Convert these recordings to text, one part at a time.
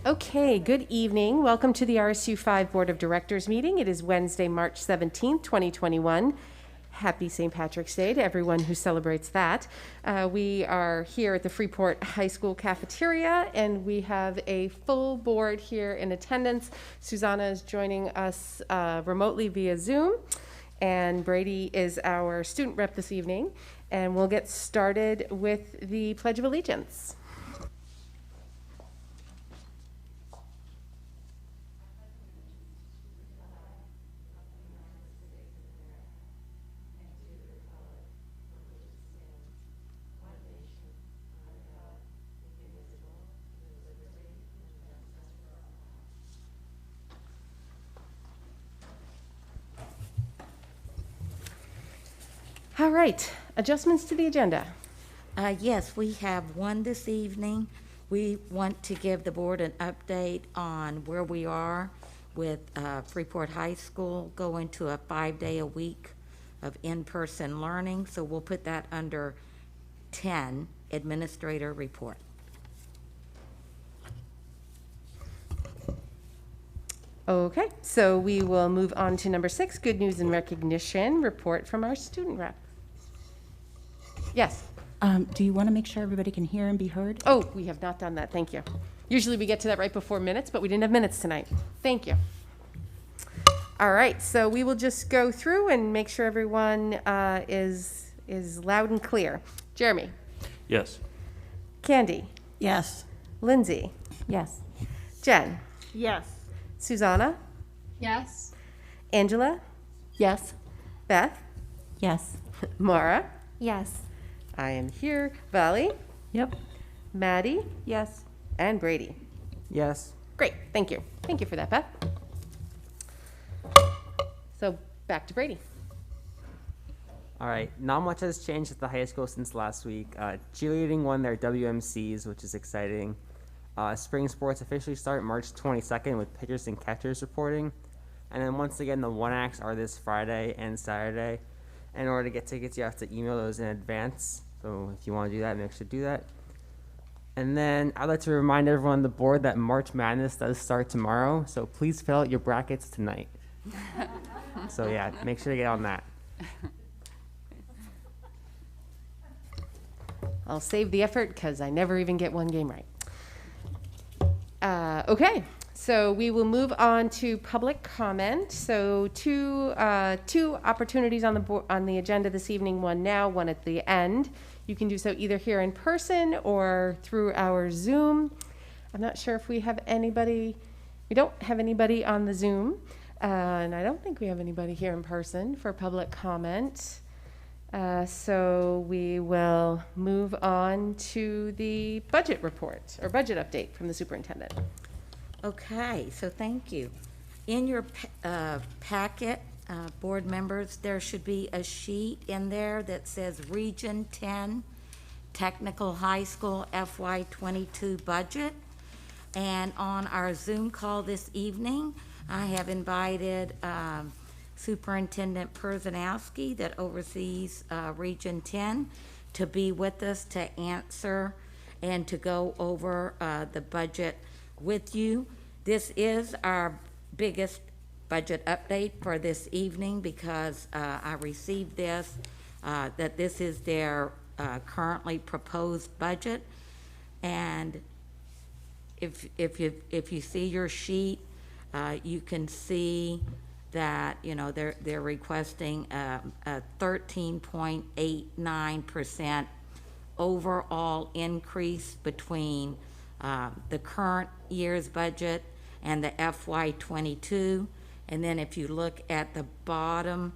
Okay, good evening. Welcome to the RSU 5 Board of Directors meeting. It is Wednesday, March 17th, 2021. Happy St. Patrick's Day to everyone who celebrates that. We are here at the Freeport High School cafeteria, and we have a full board here in attendance. Susanna is joining us remotely via Zoom, and Brady is our student rep this evening. And we'll get started with the Pledge of Allegiance. All right, adjustments to the agenda. Yes, we have one this evening. We want to give the board an update on where we are with Freeport High School going to a 5-day-a-week of in-person learning. So we'll put that under 10, Administrator Report. Okay, so we will move on to number 6, Good News and Recognition Report from our student rep. Yes. Do you want to make sure everybody can hear and be heard? Oh, we have not done that. Thank you. Usually we get to that right before minutes, but we didn't have minutes tonight. Thank you. All right, so we will just go through and make sure everyone is loud and clear. Jeremy. Yes. Candy. Yes. Lindsay. Yes. Jen. Yes. Susanna. Yes. Angela. Yes. Beth. Yes. Mara. Yes. I am here. Valley. Yep. Maddie. Yes. And Brady. Yes. Great. Thank you. Thank you for that, Beth. So back to Brady. All right. Not much has changed at the high school since last week. Cheerleading won their WMCs, which is exciting. Spring sports officially start March 22nd with pitchers and catchers reporting. And then once again, the one acts are this Friday and Saturday. In order to get tickets, you have to email those in advance. So if you want to do that, make sure to do that. And then I'd like to remind everyone on the board that March Madness does start tomorrow. So please fill out your brackets tonight. So yeah, make sure to get on that. I'll save the effort because I never even get one game right. Okay, so we will move on to public comment. So two opportunities on the agenda this evening. One now, one at the end. You can do so either here in person or through our Zoom. I'm not sure if we have anybody. We don't have anybody on the Zoom, and I don't think we have anybody here in person for public comment. So we will move on to the budget report or budget update from the superintendent. Okay, so thank you. In your packet, board members, there should be a sheet in there that says Region 10 Technical High School FY22 budget. And on our Zoom call this evening, I have invited Superintendent Perzanowski that oversees Region 10 to be with us to answer and to go over the budget with you. This is our biggest budget update for this evening because I received this, that this is their currently proposed budget. And if you see your sheet, you can see that, you know, they're requesting a 13.89% overall increase between the current year's budget and the FY22. And then if you look at the bottom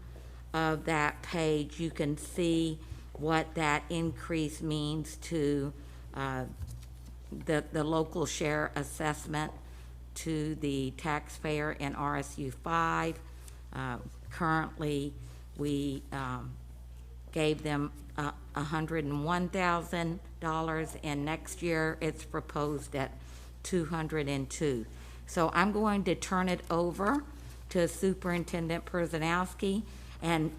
of that page, you can see what that increase means to the local share assessment to the taxpayer in RSU 5. Currently, we gave them $101,000, and next year it's proposed at $202,000. So I'm going to turn it over to Superintendent Perzanowski, and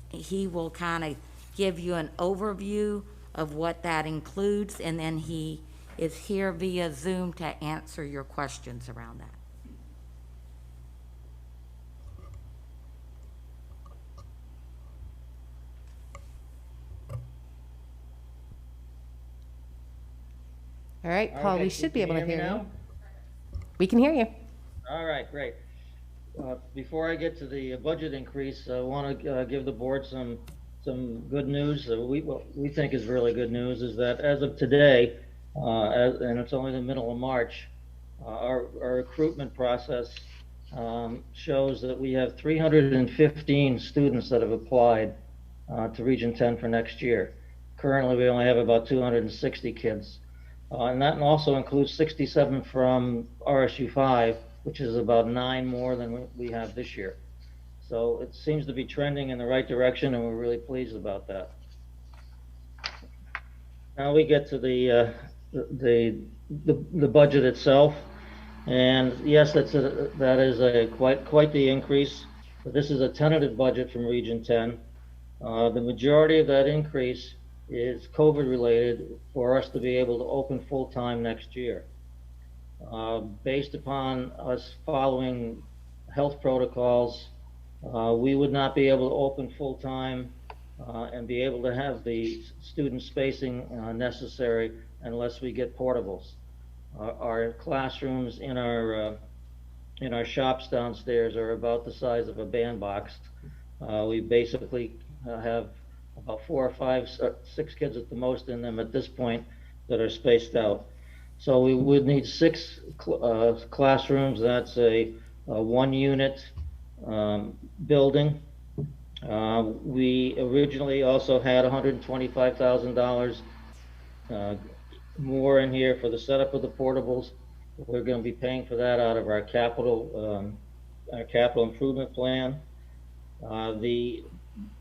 he will kind of give you an overview of what that includes, and then he is here via Zoom to answer your questions around that. All right, Paul, Okay, we should be can able to me hear now? you. We can hear you. All right, great. Before I get to the budget increase, I want to give the board some good news. What we think is really good news is that as of today, and it's only the middle of March, our recruitment process shows that we have 315 students that have applied to Region 10 for next year. Currently, we only have about 260 kids. And that also includes 67 from RSU 5, which is about 9 more than we have this year. So it seems to be trending in the right direction, and we're really pleased about that. Now we get to the budget itself, and yes, that is quite the increase. But this is a tentative budget from Region 10. The majority of that increase is COVID related for us to be able to open full time next year. Based upon us following health protocols, we would not be able to open full time and be able to have the student spacing necessary unless we get portables. Our classrooms in our shops downstairs are about the size of a bandbox. We basically have about 4 or 5, 6 kids at the most in them at this point that are spaced out. So we would need 6 classrooms. That's a 1-unit building. We originally also had $125,000 more in here for the setup of the portables. We're going to be paying for that out of our capital improvement plan. The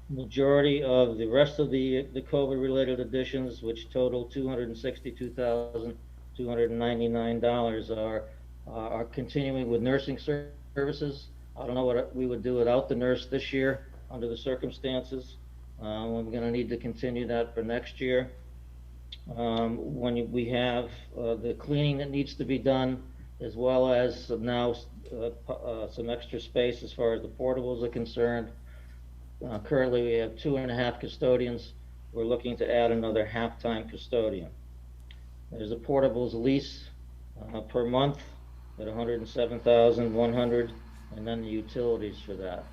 majority of the rest of the COVID-related additions, which total $262,299, are continuing with nursing services. I don't know what we would do without the nurse this year under the circumstances. We're going to need to continue that for next year. When we have the cleaning that needs to be done, as well as now some extra space as far as the portables are concerned. Currently, we have 2.5 custodians. We're looking to add another half-time custodian. There's a portables lease per month at $107,100, and then the utilities for that.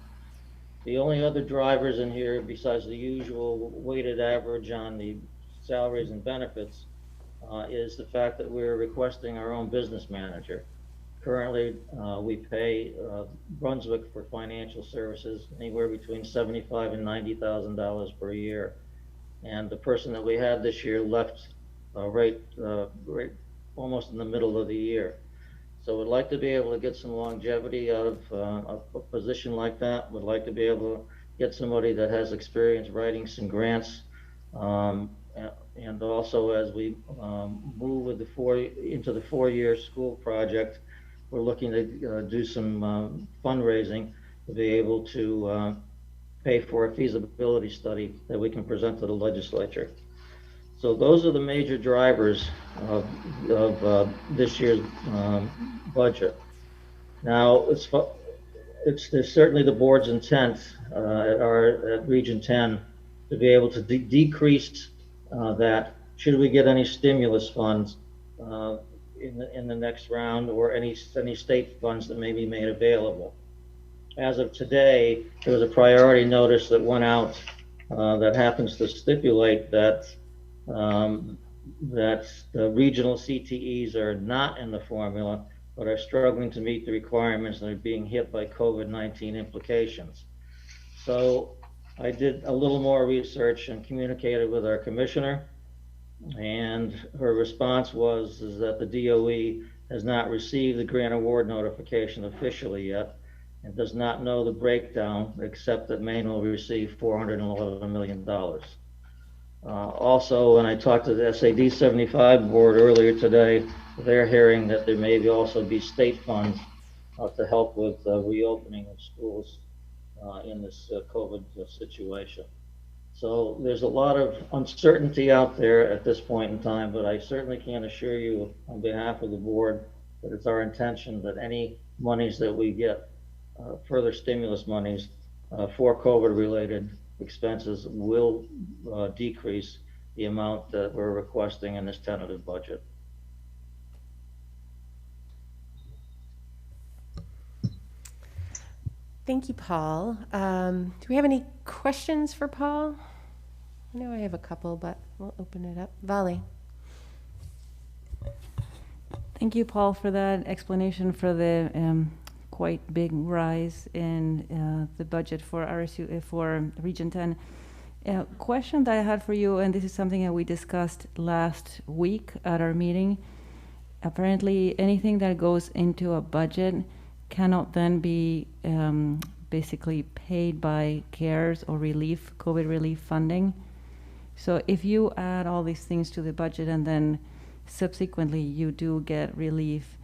The only other drivers in here, besides the usual weighted average on the salaries and benefits, is the fact that we're requesting our own business manager. Currently, we pay Brunswick for financial services anywhere between $75,000 and $90,000 per year. And the person that we had this year left right almost in the middle of the year. So we'd like to be able to get some longevity out of a position like that. We'd like to be able to get somebody that has experience writing some grants. And also, as we move with into the 4-year school project, we're looking to do some fundraising to be able to pay for a feasibility study that we can present to the legislature. So those are the major drivers of this year's budget. Now, it's certainly the board's intent at Region 10 to be able to decrease that should we get any stimulus funds in the next round, or any state funds that may be made available. As of today, there was a priority notice that went out that happens to stipulate that that the regional CTEs are not in the formula, but are struggling to meet the requirements and are being hit by COVID-19 implications. So I did a little more research and communicated with our commissioner, and her response was that the DOE has not received the grant award notification officially yet, and does not know the breakdown, except that Maine will receive $411 million. Also, when I talked to the SAD 75 board earlier today, they're hearing that there may also be state funds to help with reopening of schools in this COVID situation. So there's a lot of uncertainty out there at this point in time, but I certainly can assure you on behalf of the board that it's our intention that any monies that we get, further stimulus monies for COVID-related expenses will decrease the amount that we're requesting in this tentative budget. Thank you, Paul. Do we have any questions for Paul? I know I have a couple, but we'll open it up. Vali. Thank you, Paul, for that explanation for the quite big rise in the budget for RSU for Region 10. Question that I had for you, and this is something that we discussed last week at our meeting. Apparently, anything that goes into a budget cannot then be basically paid by CARES or COVID relief funding. So if you add all these things to the budget and then subsequently you do get relief,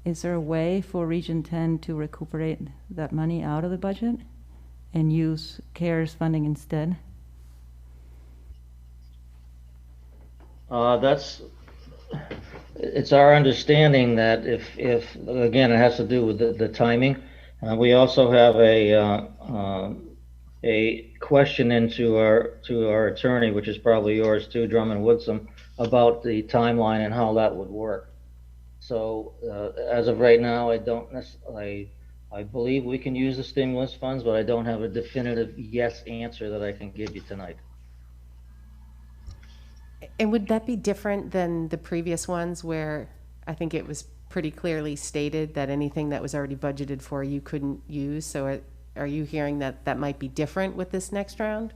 is there a way for Region 10 to recuperate that money out of the budget and use CARES funding instead? It's our understanding that if again, it has to do with the timing. We also have a question into our attorney, which is probably yours too, Drummond Woodsum, about the timeline and how that would work. So as of right now, I don't necessarily. I believe we can use the stimulus funds, but I don't have a definitive yes answer that I can give you tonight. And would that be different than the previous ones where I think it was pretty clearly stated that anything that was already budgeted for you couldn't use? So are you hearing that that might be different with this next round?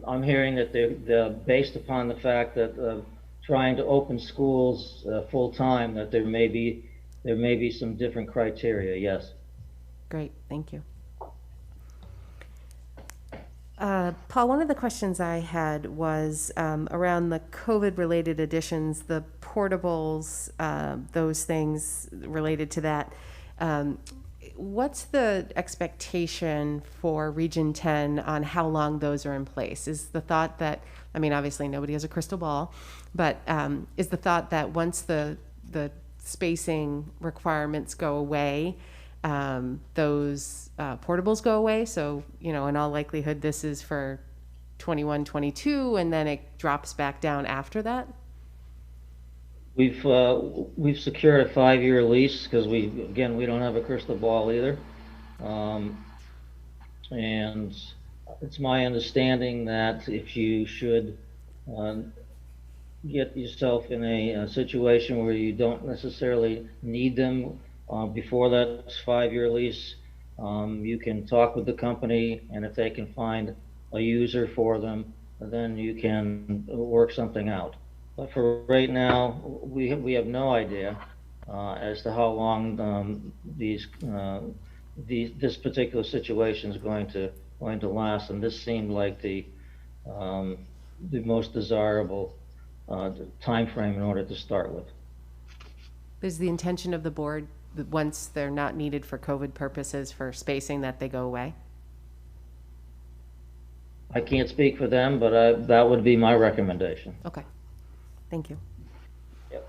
I'm hearing that they're based upon the fact that trying to open schools full time, that there may be some different criteria. Yes. Great, thank you. Paul, one of the questions I had was around the COVID-related additions, the portables, those things related to that. What's the expectation for Region 10 on how long those are in place? Is the thought that, I mean, obviously nobody has a crystal ball, but is the thought that once the spacing requirements go away, those portables go away? So, you know, in all likelihood, this is for 21, 22, and then it drops back down after that? We've secured a 5-year lease because we don't have a crystal ball either. And it's my understanding that if you should get yourself in a situation where you don't necessarily need them before that 5-year lease, you can talk with the company, and if they can find a user for them, then you can work something out. But for right now, we have no idea as to how long this particular situation is going to last, and this seemed like the most desirable time frame in order to start with. Is the intention of the board that once they're not needed for COVID purposes for spacing that they go away? I can't speak for them, but that would be my recommendation. Okay, thank you. Yep.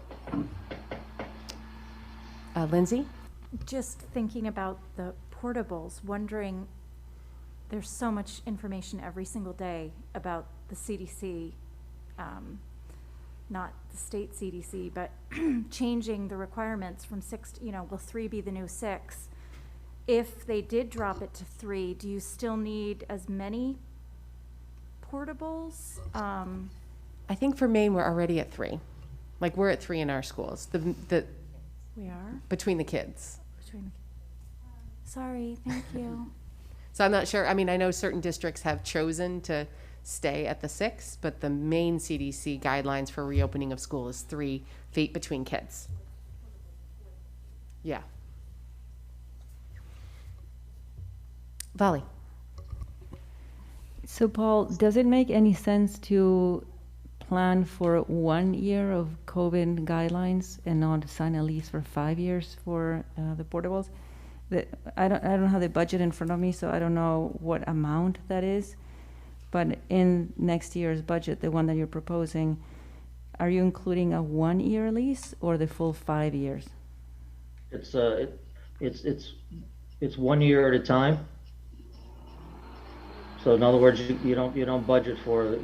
Lindsay? Just thinking about the portables, wondering, there's so much information every single day about the CDC, not the state CDC, but changing the requirements from 6 to, will 3 be the new 6? If they did drop it to 3, do you still need as many portables? I think for Maine, we're already at 3. Like, we're at 3 in our schools, We are? between the kids. Sorry, thank you. So I'm not sure, I mean, I know certain districts have chosen to stay at the 6, but the main CDC guidelines for reopening of school is 3 feet between kids. Yeah. Vali? So Paul, does it make any sense to plan for 1 year of COVID guidelines and not sign a lease for 5 years for the portables? I don't have the budget in front of me, so I don't know what amount that is. But in next year's budget, the one that you're proposing, are you including a 1-year lease or the full 5 years? It's 1 year at a time. So in other words, you don't budget for,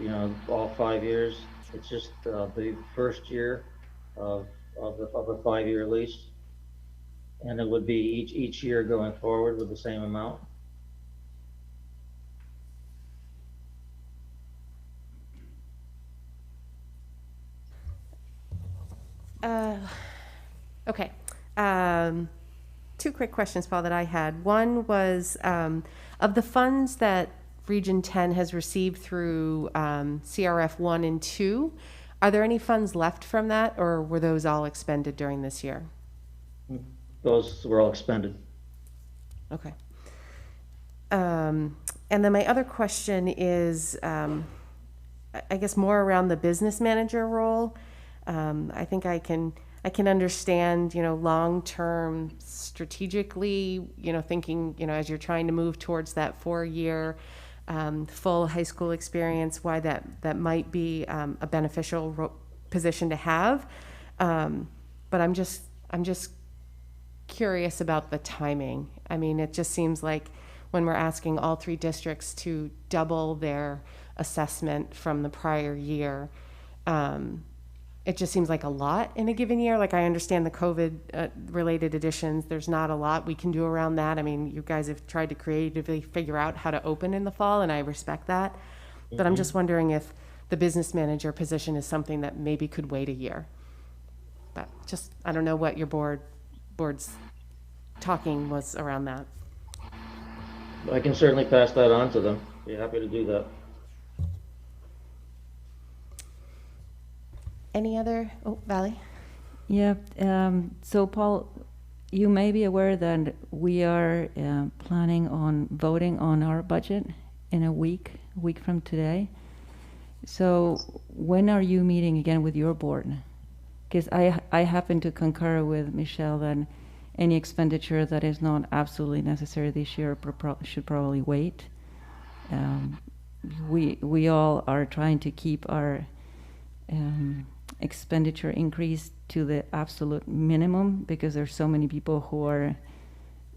all 5 years. It's just, the first year of a 5-year lease. And it would be each year going forward with the same amount. Okay. Two quick questions, Paul, that I had. One was, of the funds that Region 10 has received through CRF 1 and 2, are there any funds left from that, or were those all expended during this year? Those were all expended. Okay. And then my other question is, I guess more around the business manager role. I think I can understand, long-term strategically, thinking, as you're trying to move towards that 4-year full high school experience, why that might be a beneficial position to have. But I'm just curious about the timing. I mean, it just seems like when we're asking all 3 districts to double their assessment from the prior year, it just seems like a lot in a given year. Like, I understand the COVID related additions. There's not a lot we can do around that. I mean, you guys have tried to creatively figure out how to open in the fall, and I respect that. But I'm just wondering if the business manager position is something that maybe could wait a year. But just, I don't know what your board's talking was around that. I can certainly pass that on to them. Be happy to do that. Any other, Valley? Yeah, so Paul, you may be aware that we are planning on voting on our budget in a week from today. So when are you meeting again with your board? Because I happen to concur with Michelle that any expenditure that is not absolutely necessary this year should probably wait. We all are trying to keep our expenditure increase to the absolute minimum because there's so many people who are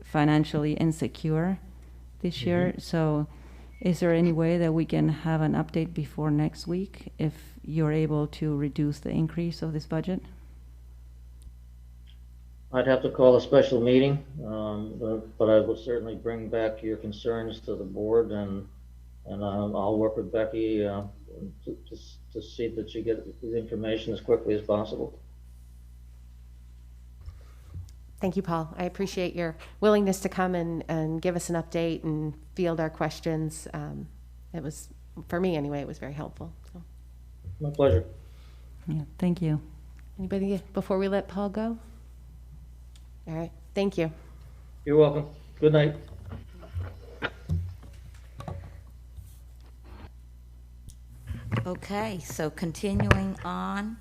financially insecure this year. So is there any way that we can have an update before next week if you're able to reduce the increase of this budget? I'd have to call a special meeting, but I will certainly bring back your concerns to the board, and I'll work with Becky to see that you get the information as quickly as possible. Thank you, Paul. I appreciate your willingness to come and give us an update and field our questions. It was, for me anyway, it was very helpful. So. My pleasure. Yeah, thank you. Anybody before we let Paul go? All right, thank you. You're welcome. Good night. Okay, so continuing on,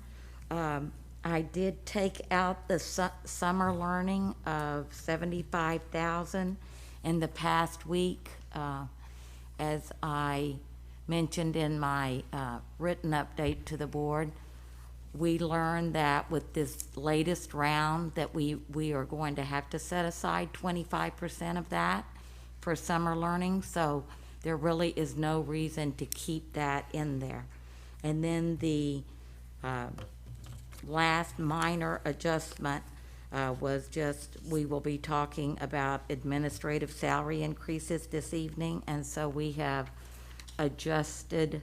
I did take out the summer learning of $75,000 in the past week. As I mentioned in my written update to the board, we learned that with this latest round that we are going to have to set aside 25% of that for summer learning. So there really is no reason to keep that in there. And then the last minor adjustment was just, we will be talking about administrative salary increases this evening, and so we have adjusted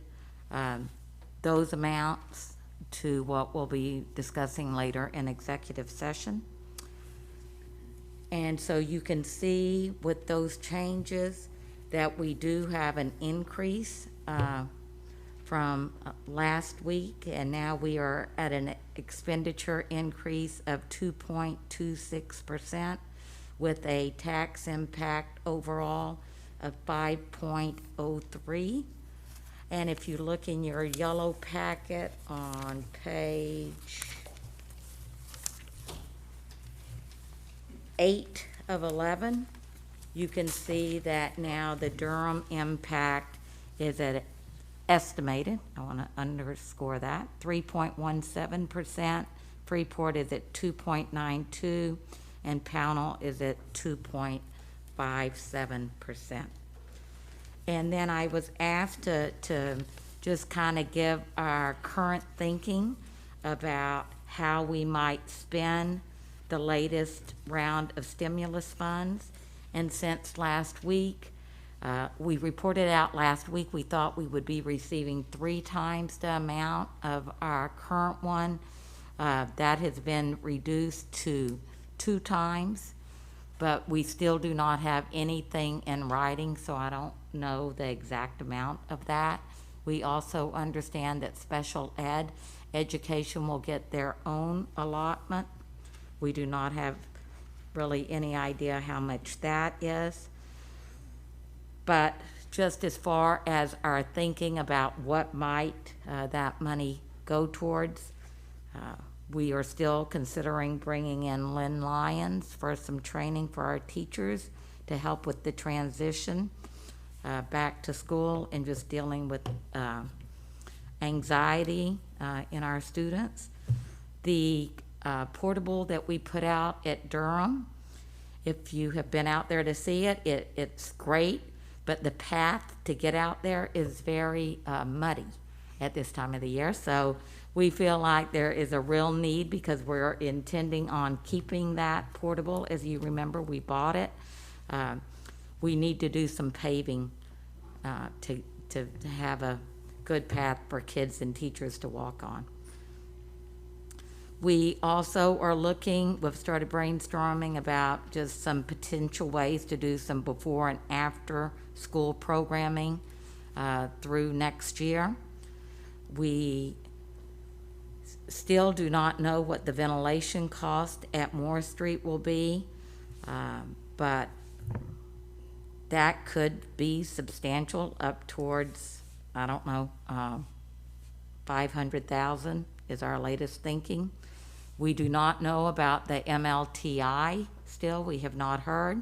those amounts to what we'll be discussing later in executive session. And so you can see with those changes that we do have an increase from last week, and now we are at an expenditure increase of 2.26% with a tax impact overall of 5.03. And if you look in your yellow packet on page 8 of 11, you can see that now the Durham impact is at estimated, I want to underscore that, 3.17%. Freeport is at 2.92, and Pownell is at 2.57%. And then I was asked to just kind of give our current thinking about how we might spend the latest round of stimulus funds. And since last week, we reported out last week, we thought we would be receiving 3 times the amount of our current one. That has been reduced to 2 times, but we still do not have anything in writing, so I don't know the exact amount of that. We also understand that special ed education will get their own allotment. We do not have really any idea how much that is. But just as far as our thinking about what might that money go towards, we are still considering bringing in Lynn Lyons for some training for our teachers to help with the transition back to school and just dealing with anxiety in our students. The portable that we put out at Durham, if you have been out there to see it, it's great, but the path to get out there is very muddy at this time of the year. So we feel like there is a real need because we're intending on keeping that portable. As you remember, we bought it. We need to do some paving to have a good path for kids and teachers to walk on. We also are we've started brainstorming about just some potential ways to do some before and after school programming through next year. We still do not know what the ventilation cost at Moore Street will be, but that could be substantial, up towards, I don't know, 500,000 is our latest thinking. We do not know about the MLTI still, we have not heard.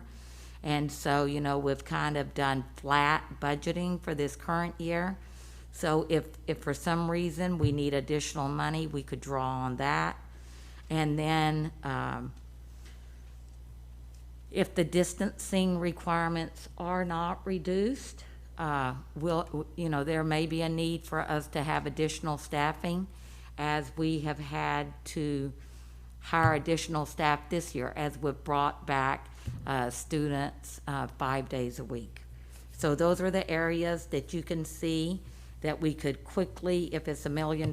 And so, you know, we've kind of done flat budgeting for this current year. So if for some reason we need additional money, we could draw on that. And then if the distancing requirements are not reduced, there may be a need for us to have additional staffing, as we have had to hire additional staff this year as we've brought back students 5 days a week. So those are the areas that you can see that we could quickly, if it's $1 million,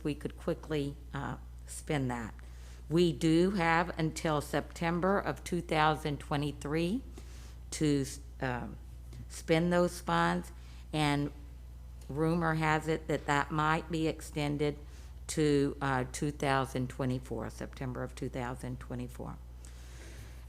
we could quickly spend that. We do have until September of 2023 to spend those funds, and rumor has it that that might be extended to 2024, September of 2024.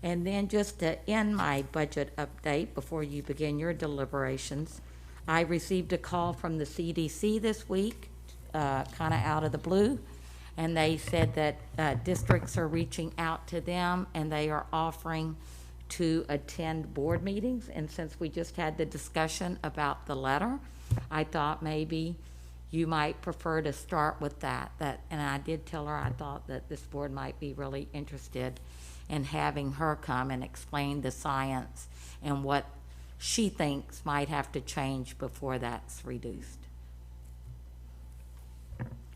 And then just to end my budget update before you begin your deliberations, I received a call from the CDC this week, kind of out of the blue, and they said that districts are reaching out to them and they are offering to attend board meetings. And since we just had the discussion about the letter, I thought maybe you might prefer to start with that. And I did tell her I thought that this board might be really interested in having her come and explain the science and what she thinks might have to change before that's reduced.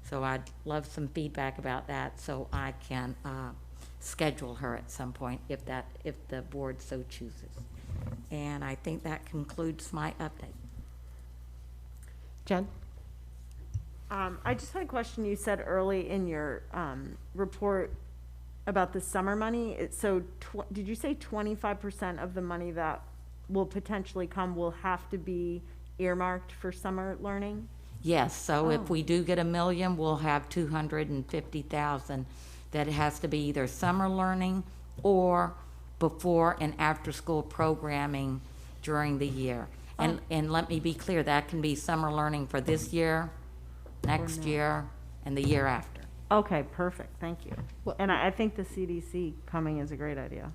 So I'd love some feedback about that so I can schedule her at some point if the board so chooses. And I think that concludes my update. Jen? I just had a question. You said early in your report about the summer money. Did you say 25% of the money that will potentially come will have to be earmarked for summer learning? Yes, so if we do get $1 million, we'll have 250,000 that has to be either summer learning or before and after school programming during the year. And let me be clear, that can be summer learning for this year, next year, and the year after. Okay, perfect. Thank you. And I think the CDC coming is a great idea.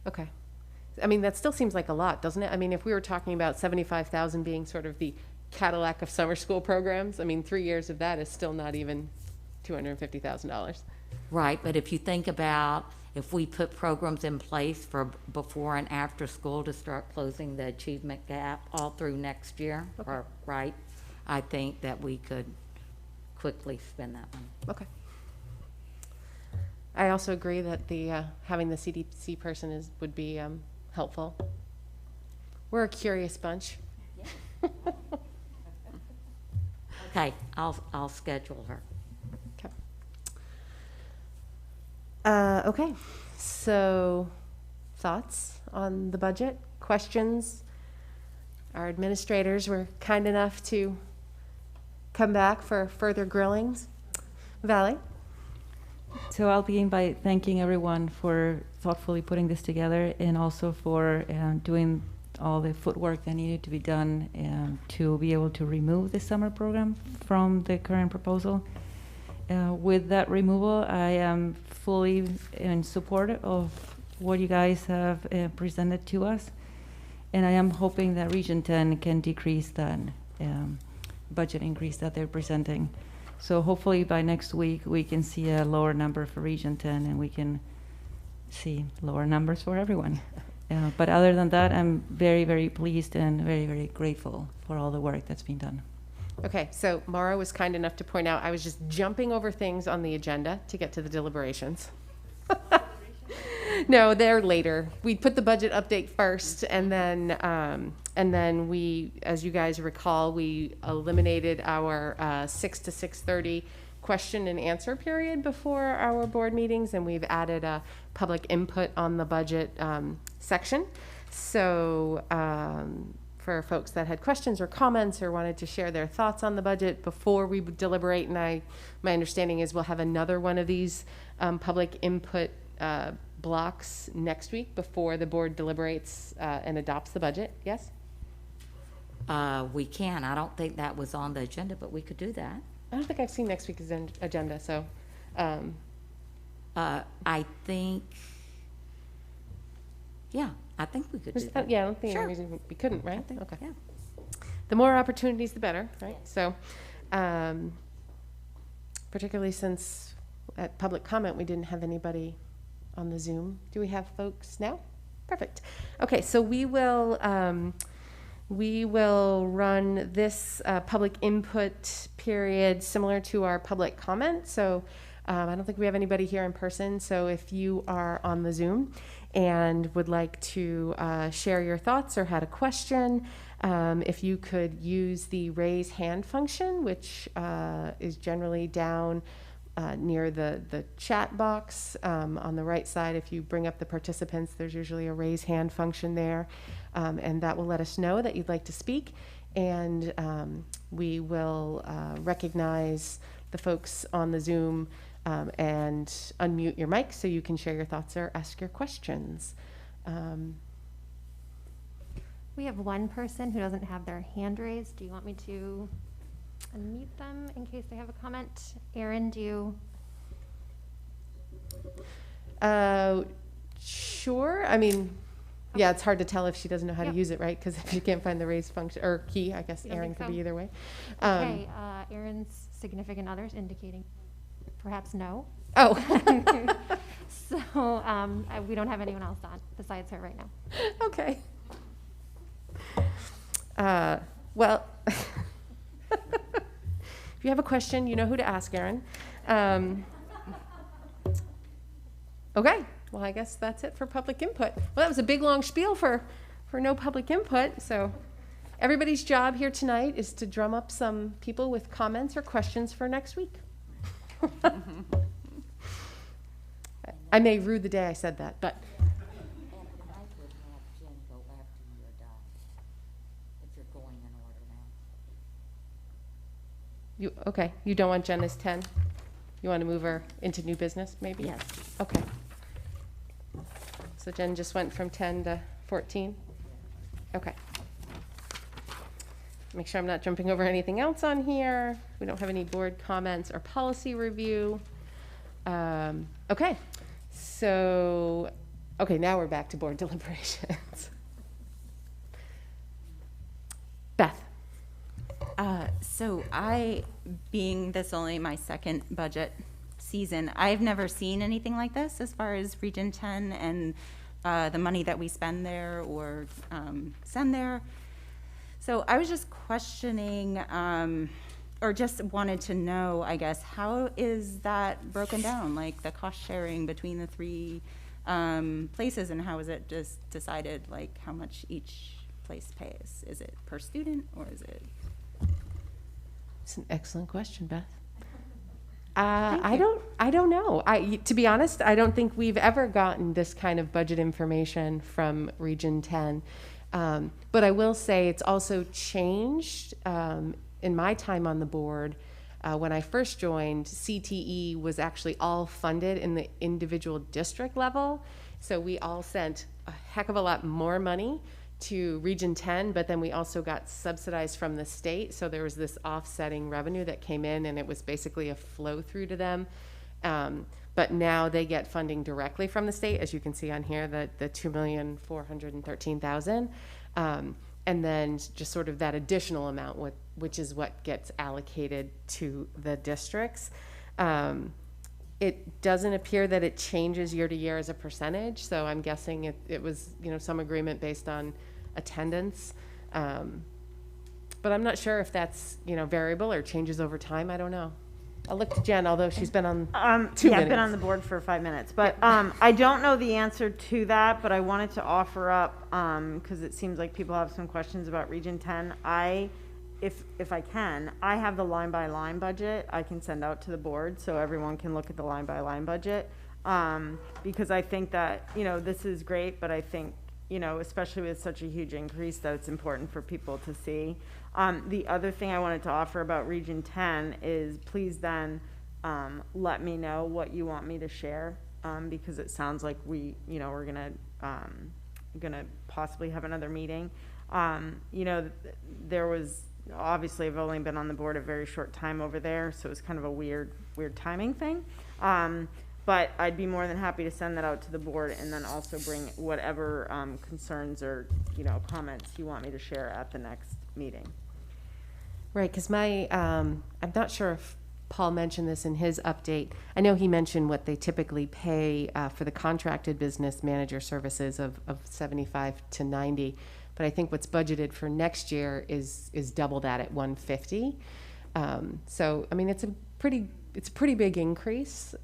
Okay. I mean, that still seems like a lot, doesn't it? I mean, if we were talking about 75,000 being sort of the Cadillac of summer school programs, I mean, 3 years of that is still not even $250,000. Right, but if you think about if we put programs in place for before and after school to start closing the achievement gap all through next year, or, right, I think that we could quickly spend that money. Okay. I also agree that the having the CDC person would be helpful. We're a curious bunch. Okay, I'll schedule her. Okay, so thoughts on the budget? Questions? Our administrators were kind enough to come back for further grillings. Valerie? So I'll begin by thanking everyone for thoughtfully putting this together and also for doing all the footwork that needed to be done to be able to remove the summer program from the current proposal. With that removal, I am fully in support of what you guys have presented to us. And I am hoping that Region 10 can decrease that budget increase that they're presenting. So hopefully by next week, we can see a lower number for Region 10 and we can see lower numbers for everyone. But other than that, I'm very, very pleased and very, very grateful for all the work that's been done. Okay, so Mara was kind enough to point out I was just jumping over things on the agenda to get to the deliberations. No, they're later. We put the budget update first, and then we, as you guys recall, we eliminated our 6 to 6:30 question and answer period before our board meetings, and we've added a public input on the budget section. So for folks that had questions or comments or wanted to share their thoughts on the budget before we deliberate, and my understanding is we'll have another one of these public input blocks next week before the board deliberates and adopts the budget. Yes? We can. I don't think that was on the agenda, but we could do that. I don't think I've seen next week's agenda, so. I think, yeah, I think we could do that. Yeah, I don't think Sure. any reason we couldn't, right? I think, Okay. yeah. The more opportunities, the better, right? So, particularly since at public comment, we didn't have anybody on the Zoom. Do we have folks now? Perfect. Okay, so we will run this public input period similar to our public comment. So I don't think we have anybody here in person. So if you are on the Zoom and would like to share your thoughts or had a question, if you could use the raise hand function, which is generally down near the chat box on the right side. If you bring up the participants, there's usually a raise hand function there, and that will let us know that you'd like to speak, and we will recognize the folks on the Zoom and unmute your mic so you can share your thoughts or ask your questions. We have one person who doesn't have their hand raised. Do you want me to unmute them in case they have a comment? Erin, do you? Sure. I mean, yeah, it's hard to tell if she doesn't know how Yep. to use it, right? Because if you can't find the raise function or key, I guess You don't Erin think could so? be either way. Okay, Erin's significant others indicating perhaps no. Oh, So we don't have anyone else on besides her right now. okay. Well, if you have a question, you know who to ask, Erin. Okay, well, I guess that's it for public input. Well, that was a big, long spiel for no public input. So everybody's job here tonight is to drum up some people with comments or questions for next week. I may rue the day I said that, but And I would have Jen go after you're done, if you're going in order now. okay, you don't want Jen as 10? You want to move her into new business, maybe? Yes. Okay. So Jen just went from 10 to 14? Okay. Make sure I'm not jumping over anything else on here. We don't have any board comments or policy review. Okay, so Okay, now we're back to board deliberations. Beth? So being this only my second budget season, I've never seen anything like this as far as Region 10 and the money that we spend there or send there. So I was just questioning, or just wanted to know, I guess, how is that broken down? Like the cost sharing between the three places, and how is it just decided, like how much each place pays? Is it per student or is it? It's an excellent question, Beth. I don't know. To be honest, I don't think we've ever gotten this kind of budget information from Region 10. But I will say it's also changed in my time on the board. When I first joined, CTE was actually all funded in the individual district level. So we all sent a heck of a lot more money to Region 10, but then we also got subsidized from the state. So there was this offsetting revenue that came in, and it was basically a flow through to them. But now they get funding directly from the state, as you can see on here, the $2,413,000. And then just sort of that additional amount, which is what gets allocated to the districts. It doesn't appear that it changes year to year as a percentage, so I'm guessing it was, some agreement based on attendance. But I'm not sure if that's, variable or changes over time. I don't know. I'll look to Jen, although she's been on 2 minutes. I've been on the board for 5 minutes, but I don't know the answer to that, but I wanted to offer up, because it seems like people have some questions about Region 10. If I can, I have the line by line budget I can send out to the board so everyone can look at the line by line budget. Because I think that, this is great, but I think, especially with such a huge increase, that it's important for people to see. The other thing I wanted to offer about Region 10 is please then let me know what you want me to share, because it sounds like we're gonna possibly have another meeting. There was, obviously I've only been on the board a very short time over there, so it's kind of a weird timing thing. But I'd be more than happy to send that out to the board and then also bring whatever concerns or, comments you want me to share at the next meeting. Right, because I'm not sure if Paul mentioned this in his update. I know he mentioned what they typically pay for the contracted business manager services of 75 to 90. But I think what's budgeted for next year is double that at 150. So, I mean, it's a pretty big increase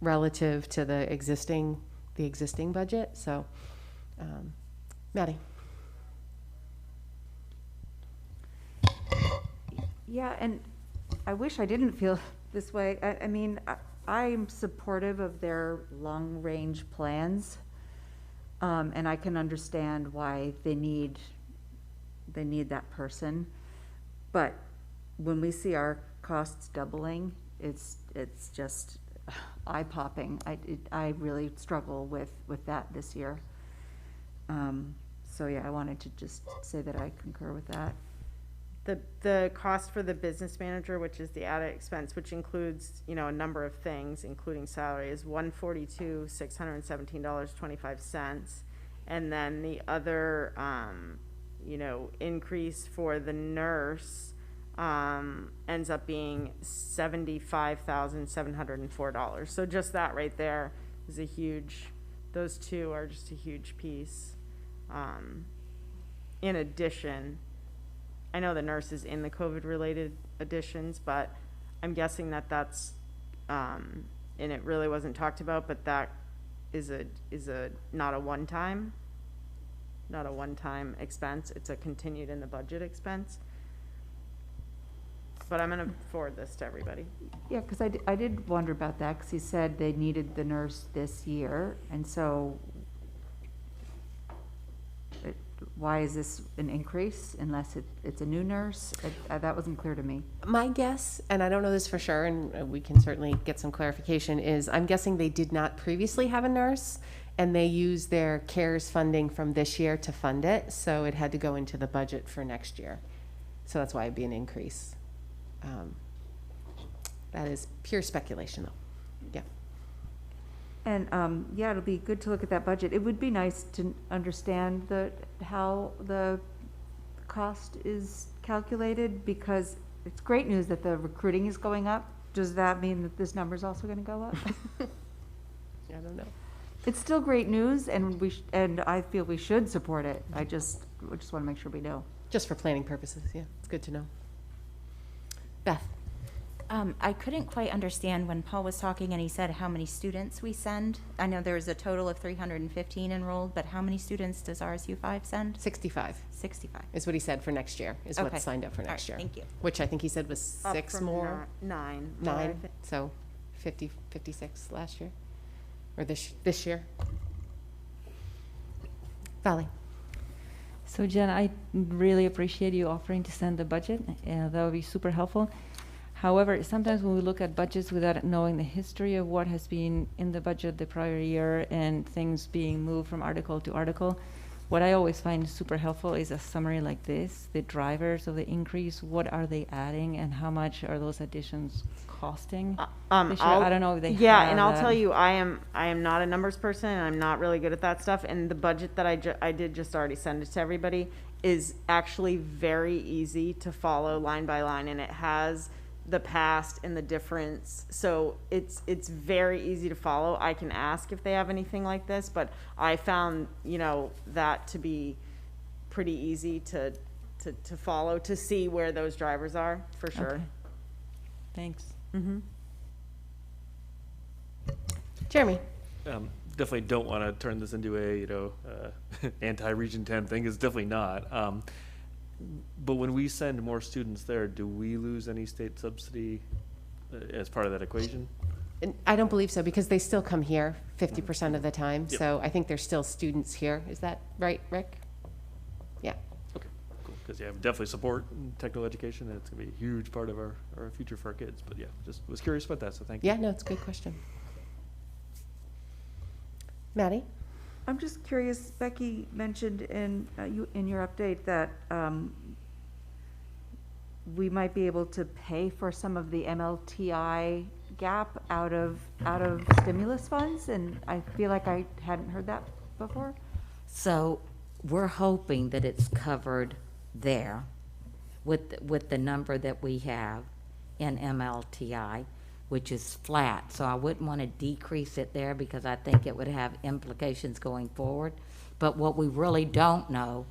relative to the existing budget. So, Maddie. Yeah, and I wish I didn't feel this way. I mean, I'm supportive of their long-range plans, and I can understand why they need that person. But when we see our costs doubling, it's just eye-popping. I really struggle with that this year. So yeah, I wanted to just say that I concur with that. The cost for the business manager, which is the added expense, which includes, a number of things, including salary, is $142,617.25. And then the other, increase for the nurse ends up being $75,704. So just that right there is those two are just a huge piece. In addition, I know the nurse is in the COVID-related additions, but I'm guessing that's, and it really wasn't talked about, but that is not a one-time expense. It's a continued in the budget expense. But I'm gonna forward this to everybody. Yeah, because I did wonder about that, because he said they needed the nurse this year, and so why is this an increase unless it's a new nurse? That wasn't clear to me. My guess, and I don't know this for sure, and we can certainly get some clarification, is I'm guessing they did not previously have a nurse, and they used their CARES funding from this year to fund it, so it had to go into the budget for next year. So that's why it'd be an increase. That is pure speculation, though. Yeah. And, yeah, it'll be good to look at that budget. It would be nice to understand how the cost is calculated, because it's great news that the recruiting is going up. Does that mean that this number's also gonna go up? I don't know. It's still great news, and and I feel we should support it. I just wanna make sure we know. Just for planning purposes, yeah, it's good to know. Beth? I couldn't quite understand when Paul was talking and he said how many students we send. I know there's a total of 315 enrolled, but how many students does RSU 5 send? 65 65. is what he said for next year, is Okay. what's signed up for All next right, year. thank you. Which I think he said was Up 6 from more, Nine. 9, so 50, 56 last year, or this year. Valerie? So Jen, I really appreciate you offering to send the budget. That would be super helpful. However, sometimes when we look at budgets without knowing the history of what has been in the budget the prior year and things being moved from article to article, what I always find super helpful is a summary like this, the drivers of the increase, what are they adding, and how much are those additions costing this year? I don't know if they Yeah, have and I'll that. tell you, I am not a numbers person, and I'm not really good at that stuff. And the budget that I did just already send it to everybody is actually very easy to follow line by line, and it has the past and the difference. So it's very easy to follow. I can ask if they have anything like this, but I found, that to be pretty easy to follow, to see where those drivers are, for sure. Okay. Thanks. Jeremy? Definitely don't want to turn this into a, anti-Region 10 thing. It's definitely not. But when we send more students there, do we lose any state subsidy as part of that equation? And I don't believe so, because they still come here 50% of the time, Yep. so I think there's still students here. Is that right, Rick? Yeah. Okay, cool. Because, yeah, definitely support technical education. And it's going to be a huge part of our future for our kids. But, yeah, just was curious about that, so thank you. Yeah, no, it's a good question. Maddie? I'm just curious, Becky mentioned in your update that we might be able to pay for some of the MLTI gap out of stimulus funds, and I feel like I hadn't heard that before. So we're hoping that it's covered there with the number that we have in MLTI, which is flat. So I wouldn't want to decrease it there, because I think it would have implications going forward. But what we really don't know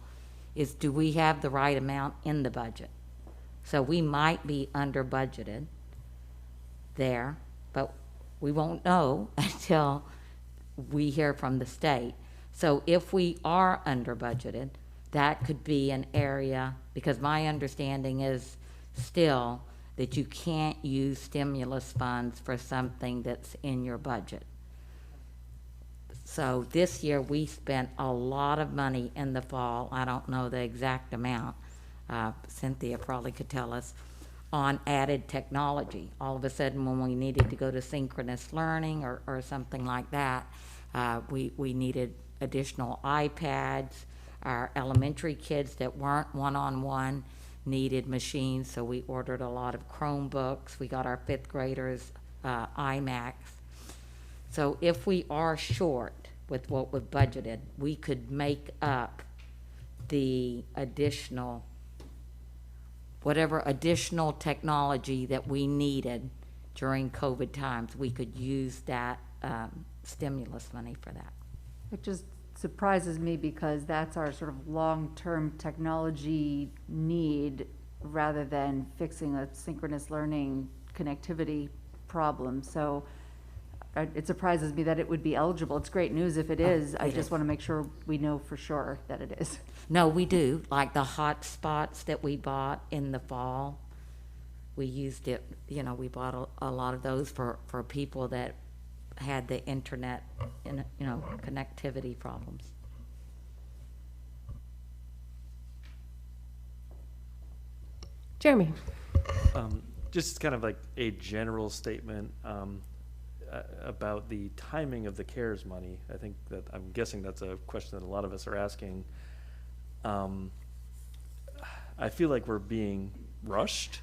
is, do we have the right amount in the budget? So we might be under budgeted there, but we won't know until we hear from the state. So if we are under budgeted, that could be an area, because my understanding is still that you can't use stimulus funds for something that's in your budget. So this year, we spent a lot of money in the fall, I don't know the exact amount, Cynthia probably could tell us, on added technology. All of a sudden, when we needed to go to synchronous learning or something like that, we needed additional iPads. Our elementary kids that weren't one-on-one needed machines, so we ordered a lot of Chromebooks. We got our 5th graders iMacs. So if we are short with what we've budgeted, we could make up the additional, whatever additional technology that we needed during COVID times. We could use that stimulus money for that. It just surprises me, because that's our sort of long-term technology need, rather than fixing a synchronous learning connectivity problem. So it surprises me that it would be eligible. It's great news if it is. I just want to make sure we know for sure that it is. No, we do, like the hot spots that we bought in the fall. We used it, we bought a lot of those for people that had the internet, connectivity problems. Jeremy? Just kind of like a general statement about the timing of the CARES money. I'm guessing that's a question that a lot of us are asking. I feel like we're being rushed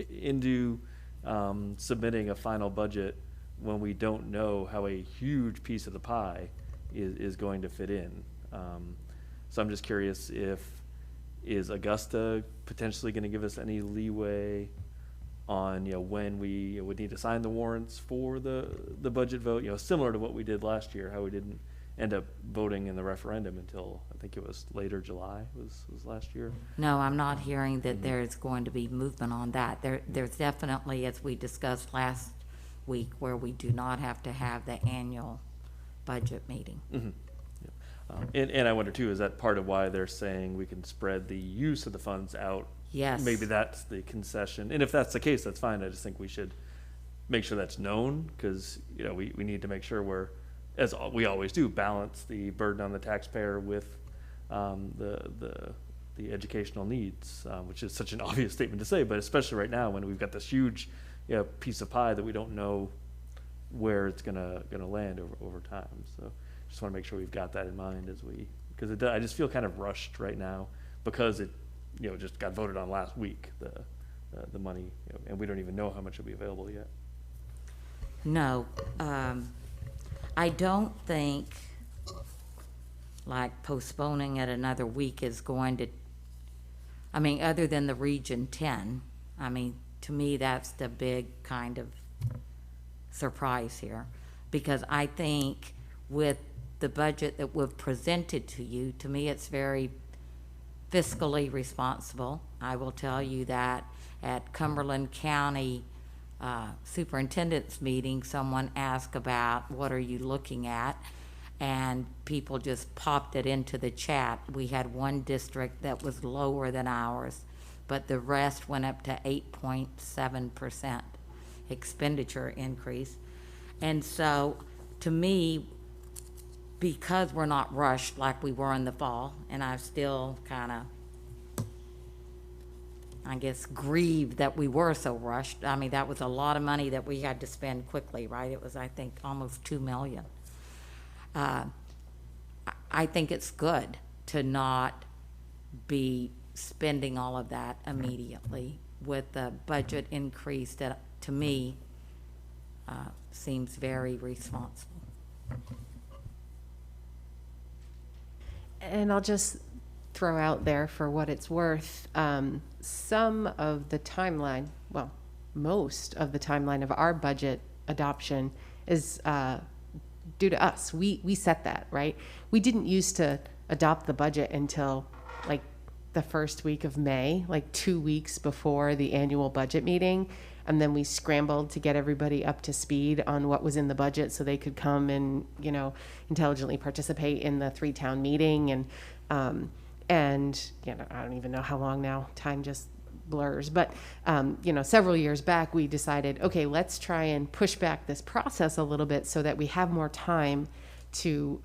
into submitting a final budget when we don't know how a huge piece of the pie is going to fit in. So I'm just curious is Augusta potentially going to give us any leeway on, when we would need to sign the warrants for the budget vote, similar to what we did last year, how we didn't end up voting in the referendum until, I think it was later July was last year. No, I'm not hearing that there's going to be movement on that. There's definitely, as we discussed last week, where we do not have to have the annual budget meeting. Mm-hmm. And I wonder too, is that part of why they're saying we can spread the use of the funds out? Yes. Maybe that's the concession. And if that's the case, that's fine. I just think we should make sure that's known, because, we need to make sure we're, as we always do, balance the burden on the taxpayer with the educational needs, which is such an obvious statement to say, but especially right now when we've got this huge piece of pie that we don't know where it's gonna land over time. So just want to make sure we've got that in mind because I just feel kind of rushed right now because it just got voted on last week, the money, and we don't even know how much will be available yet. No, I don't think like postponing it another week is going to, other than the Region 10, to me, that's the big kind of surprise here. Because I think with the budget that we've presented to you, to me, it's very fiscally responsible. I will tell you that at Cumberland County superintendent's meeting, someone asked about what are you looking at, and people just popped it into the chat. We had one district that was lower than ours, but the rest went up to 8.7% expenditure increase. And so, to me, because we're not rushed like we were in the fall, and I still kind of, I guess, grieved that we were so rushed. That was a lot of money that we had to spend quickly, right? It was, I think, almost $2 million. I think it's good to not be spending all of that immediately with the budget increase that, to me, seems very responsible. And I'll just throw out there, for what it's worth, some of the timeline, well, most of the timeline of our budget adoption is due to us. We set that, right? We didn't used to adopt the budget until like the first week of May, like 2 weeks before the annual budget meeting. And then we scrambled to get everybody up to speed on what was in the budget so they could come and, intelligently participate in the 3-town meeting. And I don't even know how long now, time just blurs. But, several years back, we decided, okay, let's try and push back this process a little bit so that we have more time to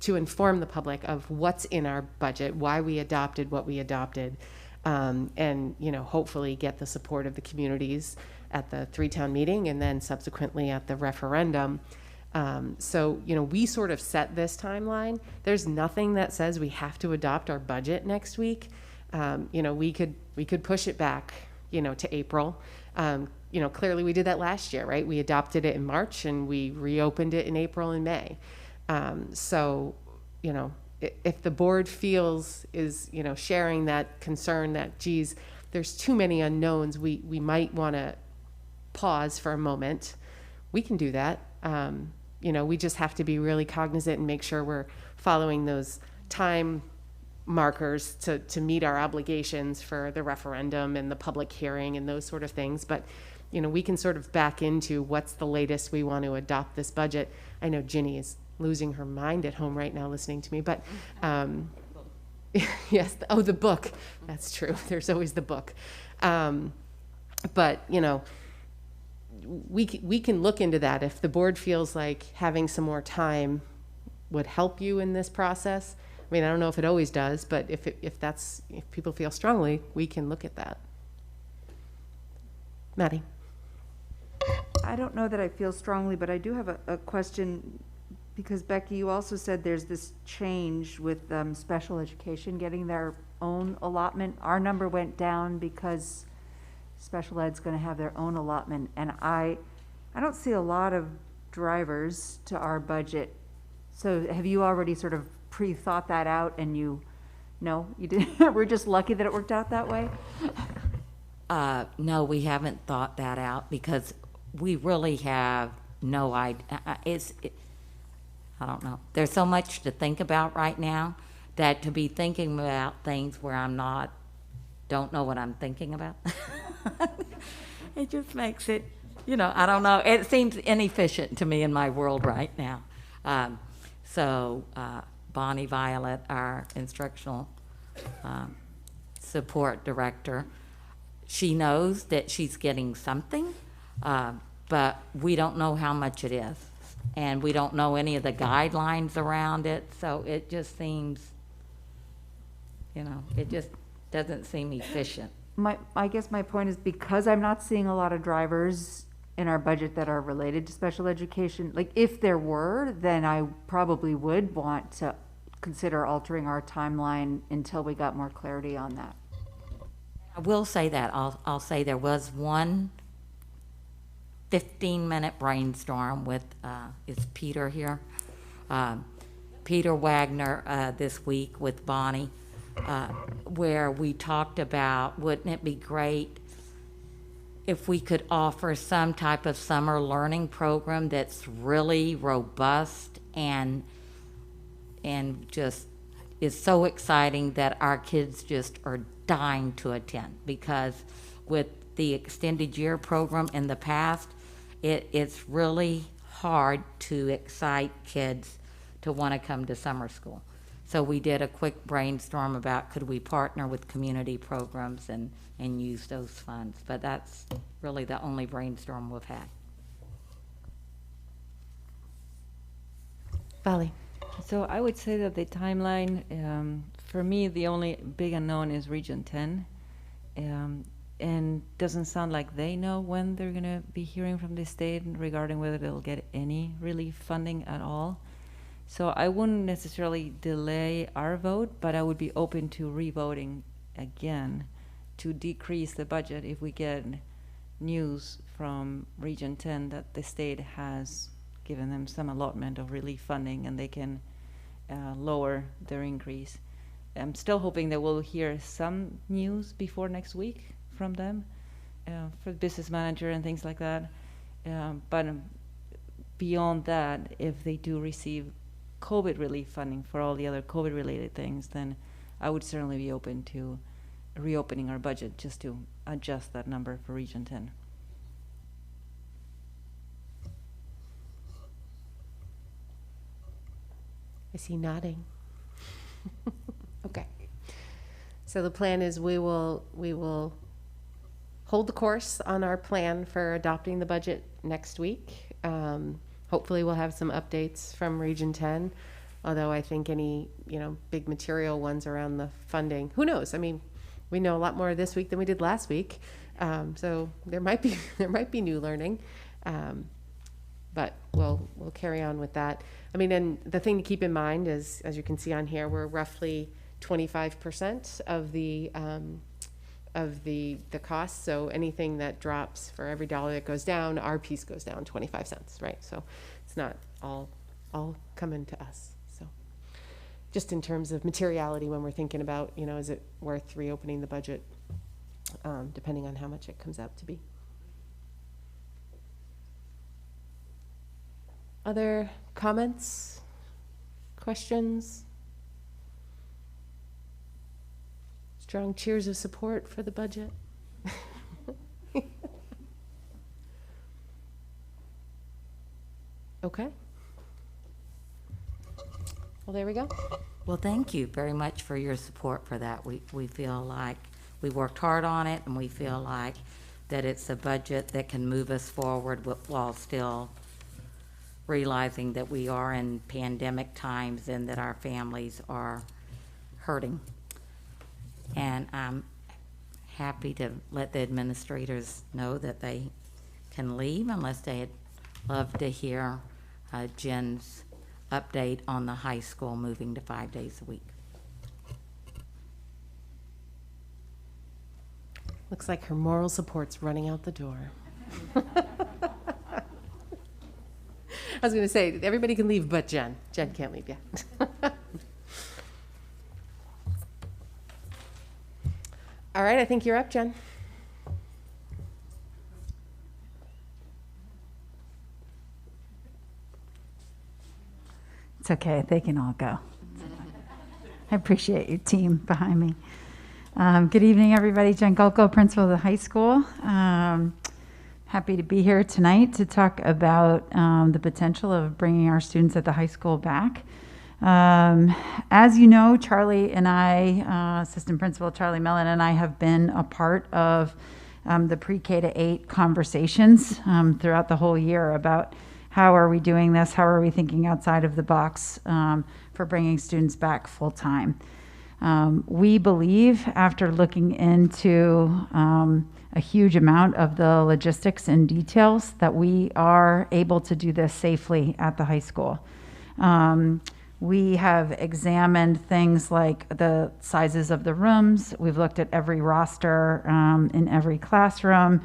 inform the public of what's in our budget, why we adopted what we adopted. And hopefully get the support of the communities at the 3-town meeting and then subsequently at the referendum. So we sort of set this timeline. There's nothing that says we have to adopt our budget next week. We could push it back, to April. Clearly we did that last year, right? We adopted it in March and we reopened it in April and May. If the board is sharing that concern that, geez, there's too many unknowns, we might want to pause for a moment, we can do that. We just have to be really cognizant and make sure we're following those time markers to meet our obligations for the referendum and the public hearing and those sort of things. But we can sort of back into what's the latest we want to adopt this budget. I know Ginny is losing her mind at home right now listening to me, but yes, the book, that's true. There's always the book. But we can look into that if the board feels like having some more time would help you in this process. I don't know if it always does, but if people feel strongly, we can look at that. Maddie. I don't know that I feel strongly, but I do have a question. Because Becky, you also said there's this change with special education getting their own allotment. Our number went down because special ed's going to have their own allotment, and I don't see a lot of drivers to our budget. So have you already sort of pre-thought that out and no, you didn't, we're just lucky that it worked out that way? No, we haven't thought that out because we really have no idea. I don't know. There's so much to think about right now that to be thinking about things where don't know what I'm thinking about, it just makes it, I don't know. It seems inefficient to me in my world right now. So Bonnie Violet, our instructional support director, she knows that she's getting something, but we don't know how much it is. And we don't know any of the guidelines around it, so it just seems, it just doesn't seem efficient. I guess my point is because I'm not seeing a lot of drivers in our budget that are related to special education, like if there were, then I probably would want to consider altering our timeline until we got more clarity on that. I will say that, I'll say there was one 15-minute brainstorm with, is Peter here? Peter Wagner this week with Bonnie, where we talked about, wouldn't it be great if we could offer some type of summer learning program that's really robust and just is so exciting that our kids just are dying to attend, because with the extended year program in the past, it's really hard to excite kids to want to come to summer school. So we did a quick brainstorm about could we partner with community programs and use those funds. But that's really the only brainstorm we've had. Valley. So I would say that the timeline, for me, the only big unknown is Region 10. And doesn't sound like they know when they're going to be hearing from the state regarding whether they'll get any relief funding at all. So I wouldn't necessarily delay our vote, but I would be open to re-voting again to decrease the budget if we get news from Region 10 that the state has given them some allotment of relief funding and they can lower their increase. I'm still hoping that we'll hear some news before next week from them for the business manager and things like that. But beyond that, if they do receive COVID relief funding for all the other COVID related things, then I would certainly be open to reopening our budget just to adjust that number for Region 10. I see nodding. Okay. So the plan is we will hold the course on our plan for adopting the budget next week. Hopefully we'll have some updates from Region 10, although I think any, big material ones around the funding, who knows? I mean, we know a lot more this week than we did last week. So there might be new learning. But we'll carry on with that. I mean, and the thing to keep in mind is, as you can see on here, we're roughly 25% of the cost. So anything that drops for every dollar that goes down, our piece goes down 25 cents, right? So it's not all coming to us. So just in terms of materiality, when we're thinking about, is it worth reopening the budget, depending on how much it comes out to be. Other comments, questions? Strong cheers of support for the budget. Okay. Well, there we go. Well, thank you very much for your support for that. We feel like we worked hard on it, and we feel like that it's a budget that can move us forward while still realizing that we are in pandemic times and that our families are hurting. And I'm happy to let the administrators know that they can leave unless they'd love to hear Jen's update on the high school moving to 5 days a week. Looks like her moral support's running out the door. was going to say, everybody can leave but Jen. Jen can't leave, yeah. All right, I think you're up, Jen. It's okay, they can all go. I appreciate your team behind me. Good evening, everybody. Jen Golko, principal of the high school. Happy to be here tonight to talk about the potential of bringing our students at the high school back. As you know, Charlie and I, Assistant Principal Charlie Mellon and I have been a part of the pre-K to 8 conversations throughout the whole year about how are we doing this, how are we thinking outside of the box for bringing students back full time. We believe, after looking into a huge amount of the logistics and details, that we are able to do this safely at the high school. We have examined things like the sizes of the rooms. We've looked at every roster in every classroom,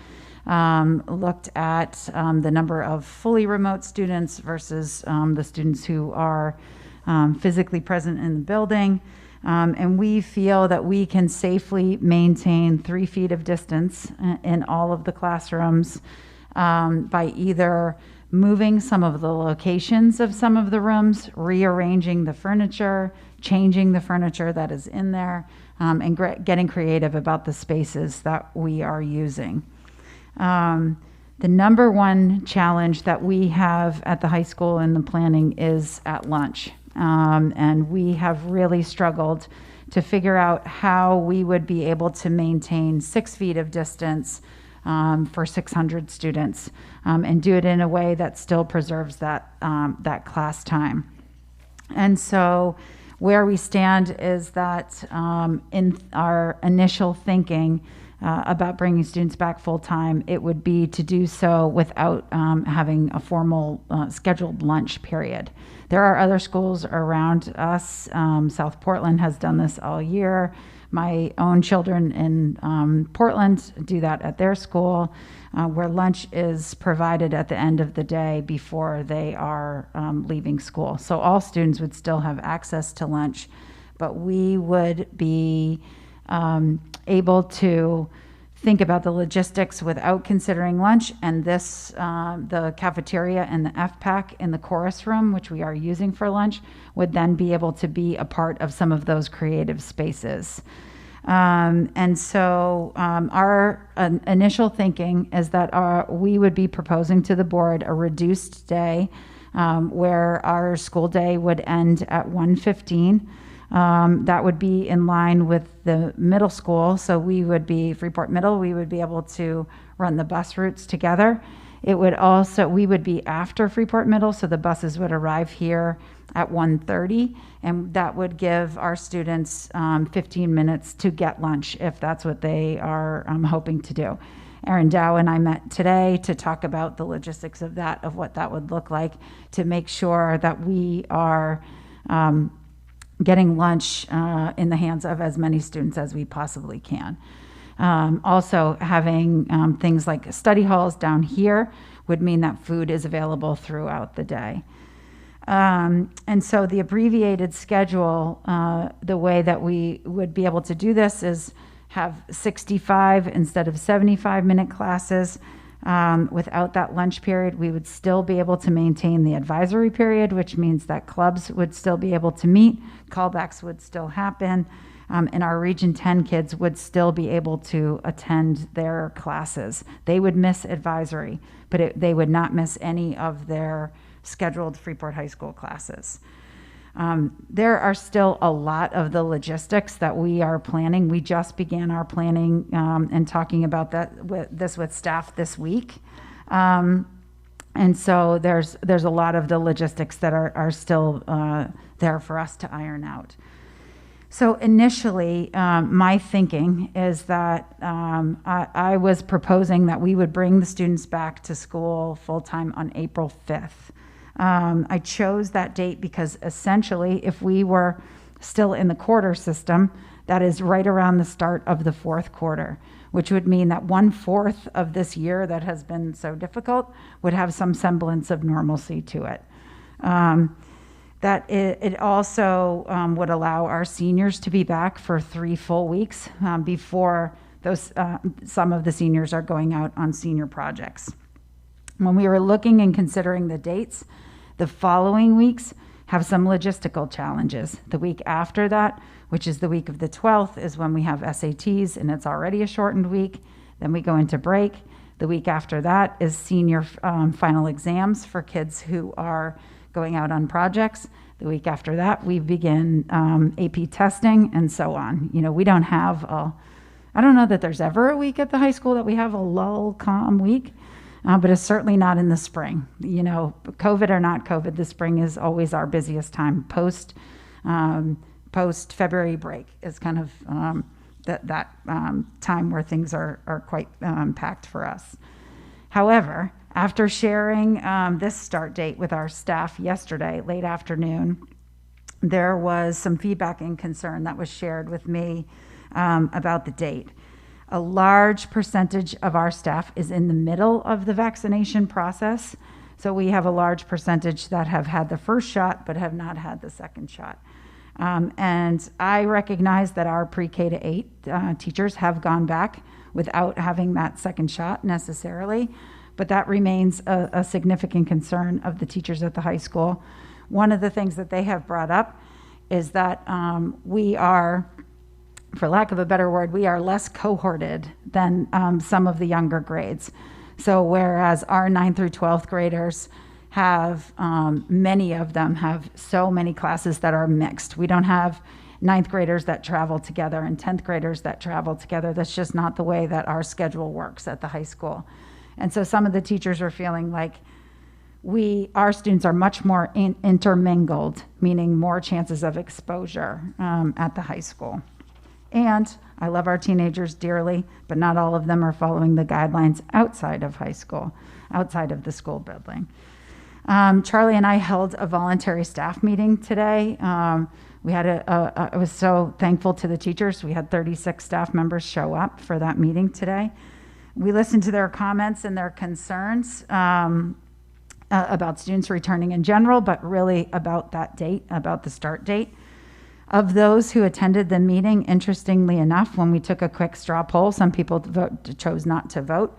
looked at the number of fully remote students versus the students who are physically present in the building. And we feel that we can safely maintain 3 feet of distance in all of the classrooms by either moving some of the locations of some of the rooms, rearranging the furniture, changing the furniture that is in there, and getting creative about the spaces that we are using. The number one challenge that we have at the high school in the planning is at lunch. And we have really struggled to figure out how we would be able to maintain 6 feet of distance for 600 students and do it in a way that still preserves that, that class time. And so where we stand is that in our initial thinking about bringing students back full time, it would be to do so without having a formal scheduled lunch period. There are other schools around us. South Portland has done this all year. My own children in Portland do that at their school, where lunch is provided at the end of the day before they are leaving school. So all students would still have access to lunch, but we would be able to think about the logistics without considering lunch, and this, the cafeteria and the FPAC in the chorus room, which we are using for lunch, would then be able to be a part of some of those creative spaces. And so our initial thinking is that we would be proposing to the board a reduced day where our school day would end at 1:15. That would be in line with the middle school. So we would be, Freeport Middle, we would be able to run the bus routes together. It would also, we would be after Freeport Middle, so the buses would arrive here at 1:30, and that would give our students 15 minutes to get lunch if that's what they are hoping to do. Erin Dow and I met today to talk about the logistics of that, of what that would look like, to make sure that we are getting lunch in the hands of as many students as we possibly can. Also, having things like study halls down here would mean that food is available throughout the day. And so the abbreviated schedule, the way that we would be able to do this is have 65 instead of 75-minute classes. Without that lunch period, we would still be able to maintain the advisory period, which means that clubs would still be able to meet, callbacks would still happen, and our Region 10 kids would still be able to attend their classes. They would miss advisory, but they would not miss any of their scheduled Freeport High School classes. There are still a lot of the logistics that we are planning. We just began our planning and talking about this with staff this week. And so there's a lot of the logistics that are still there for us to iron out. So initially, my thinking is that I was proposing that we would bring the students back to school full-time on April 5th. I chose that date because essentially, if we were still in the quarter system, that is right around the start of the fourth quarter, which would mean that 1/4 of this year that has been so difficult would have some semblance of normalcy to it. That it also would allow our seniors to be back for 3 full weeks before those some of the seniors are going out on senior projects. When we were looking and considering the dates, the following weeks have some logistical challenges. The week after that, which is the week of the 12th, is when we have SATs, and it's already a shortened week. Then we go into break. The week after that is senior final exams for kids who are going out on projects. The week after that, we begin AP testing and so on. You know, we don't have I don't know that there's ever a week at the high school that we have a lull, calm week, but it's certainly not in the spring. You know, COVID or not COVID, the spring is always our busiest time. Post February break is kind of that time where things are quite packed for us. However, after sharing this start date with our staff yesterday, late afternoon, there was some feedback and concern that was shared with me about the date. A large percentage of our staff is in the middle of the vaccination process. So we have a large percentage that have had the first shot but have not had the second shot. And I recognize that our pre-K to 8 teachers have gone back without having that second shot necessarily, but that remains a significant concern of the teachers at the high school. One of the things that they have brought up is that we are, for lack of a better word, we are less cohorted than some of the younger grades. So whereas our 9th through 12th graders have, many of them have so many classes that are mixed. We don't have 9th graders that travel together and 10th graders that travel together. That's just not the way that our schedule works at the high school. And so some of the teachers are feeling like our students are much more intermingled, meaning more chances of exposure at the high school. And I love our teenagers dearly, but not all of them are following the guidelines outside of high school, outside of the school building. Charlie and I held a voluntary staff meeting today. We had I was so thankful to the teachers. We had 36 staff members show up for that meeting today. We listened to their comments and their concerns about students returning in general, but really about that date, about the start date. Of those who attended the meeting, interestingly enough, when we took a quick straw poll, some people chose not to vote.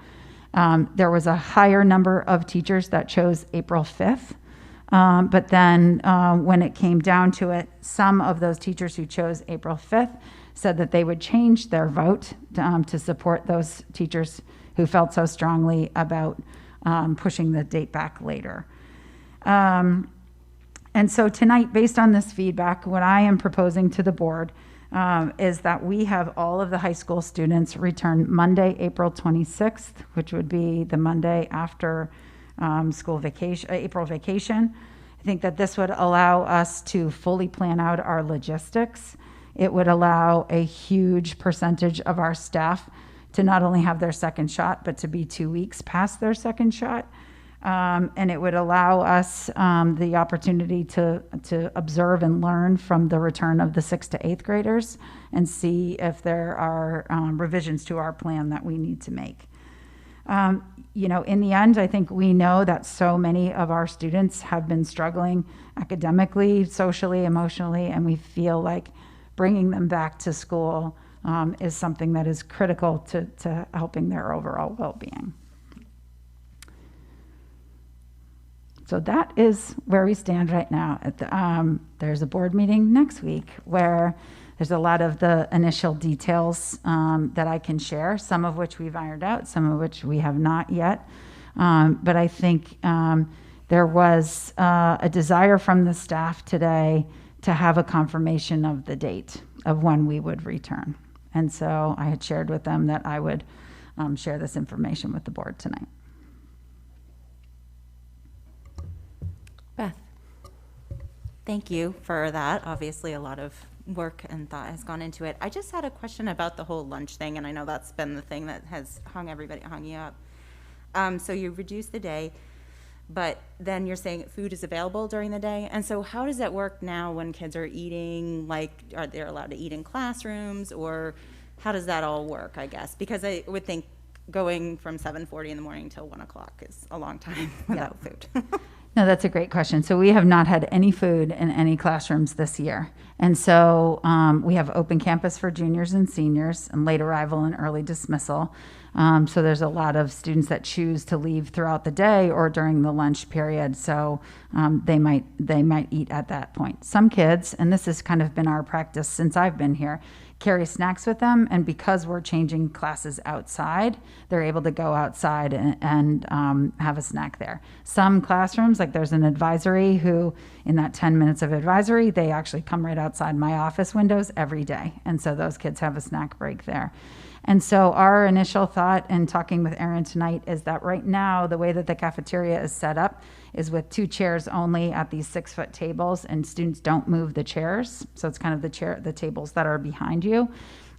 There was a higher number of teachers that chose April 5th. But then when it came down to it, some of those teachers who chose April 5th said that they would change their vote to support those teachers who felt so strongly about pushing the date back later. And so tonight, based on this feedback, what I am proposing to the board is that we have all of the high school students return Monday, April 26th, which would be the Monday after school vacation, April vacation. I think that this would allow us to fully plan out our logistics. It would allow a huge percentage of our staff to not only have their second shot, but to be 2 weeks past their second shot. And it would allow us the opportunity to observe and learn from the return of the 6th to 8th graders and see if there are revisions to our plan that we need to make. You know, in the end, I think we know that so many of our students have been struggling academically, socially, emotionally, and we feel like bringing them back to school is something that is critical to helping their overall well-being. So that is where we stand right now. There's a board meeting next week where there's a lot of the initial details that I can share, some of which we've ironed out, some of which we have not yet. But I think there was a desire from the staff today to have a confirmation of the date of when we would return. And so I had shared with them that I would share this information with the board tonight. Beth. Thank you for that. Obviously, a lot of work and thought has gone into it. I just had a question about the whole lunch thing, and I know that's been the thing that has hung you up. So you reduce the day, but then you're saying food is available during the day. And so how does that work now when kids are eating? Like, are they allowed to eat in classrooms, or how does that all work, I guess? Because I would think going from 7:40 in the morning till 1 o'clock is a long time without food. No, that's a great question. So we have not had any food in any classrooms this year. And so we have open campus for juniors and seniors and late arrival and early dismissal. So there's a lot of students that choose to leave throughout the day or during the lunch period. So they might eat at that point. Some kids, and this has kind of been our practice since I've been here, carry snacks with them, and because we're changing classes outside, they're able to go outside and have a snack there. Some classrooms, like there's an advisory who, in that 10 minutes of advisory, they actually come right outside my office windows every day, and so those kids have a snack break there. And so our initial thought in talking with Erin tonight is that right now, the way that the cafeteria is set up is with 2 chairs only at these 6-foot tables, and students don't move the chairs. So it's kind of the tables that are behind you.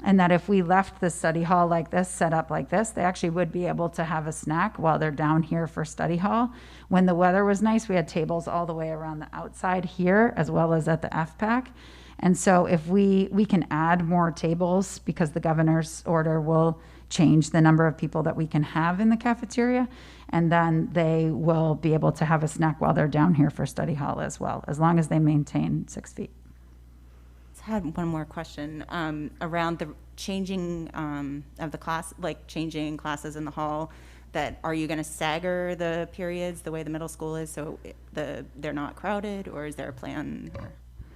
And that if we left the study hall like this, set up like this, they actually would be able to have a snack while they're down here for study hall. When the weather was nice, we had tables all the way around the outside here, as well as at the FPAC. And so if we can add more tables, because the governor's order will change the number of people that we can have in the cafeteria, and then they will be able to have a snack while they're down here for study hall as well, as long as they maintain 6 feet. I had one more question around the changing of the class, like changing classes in the hall. That are you going to stagger the periods the way the middle school is, so they're not crowded, or is there a plan?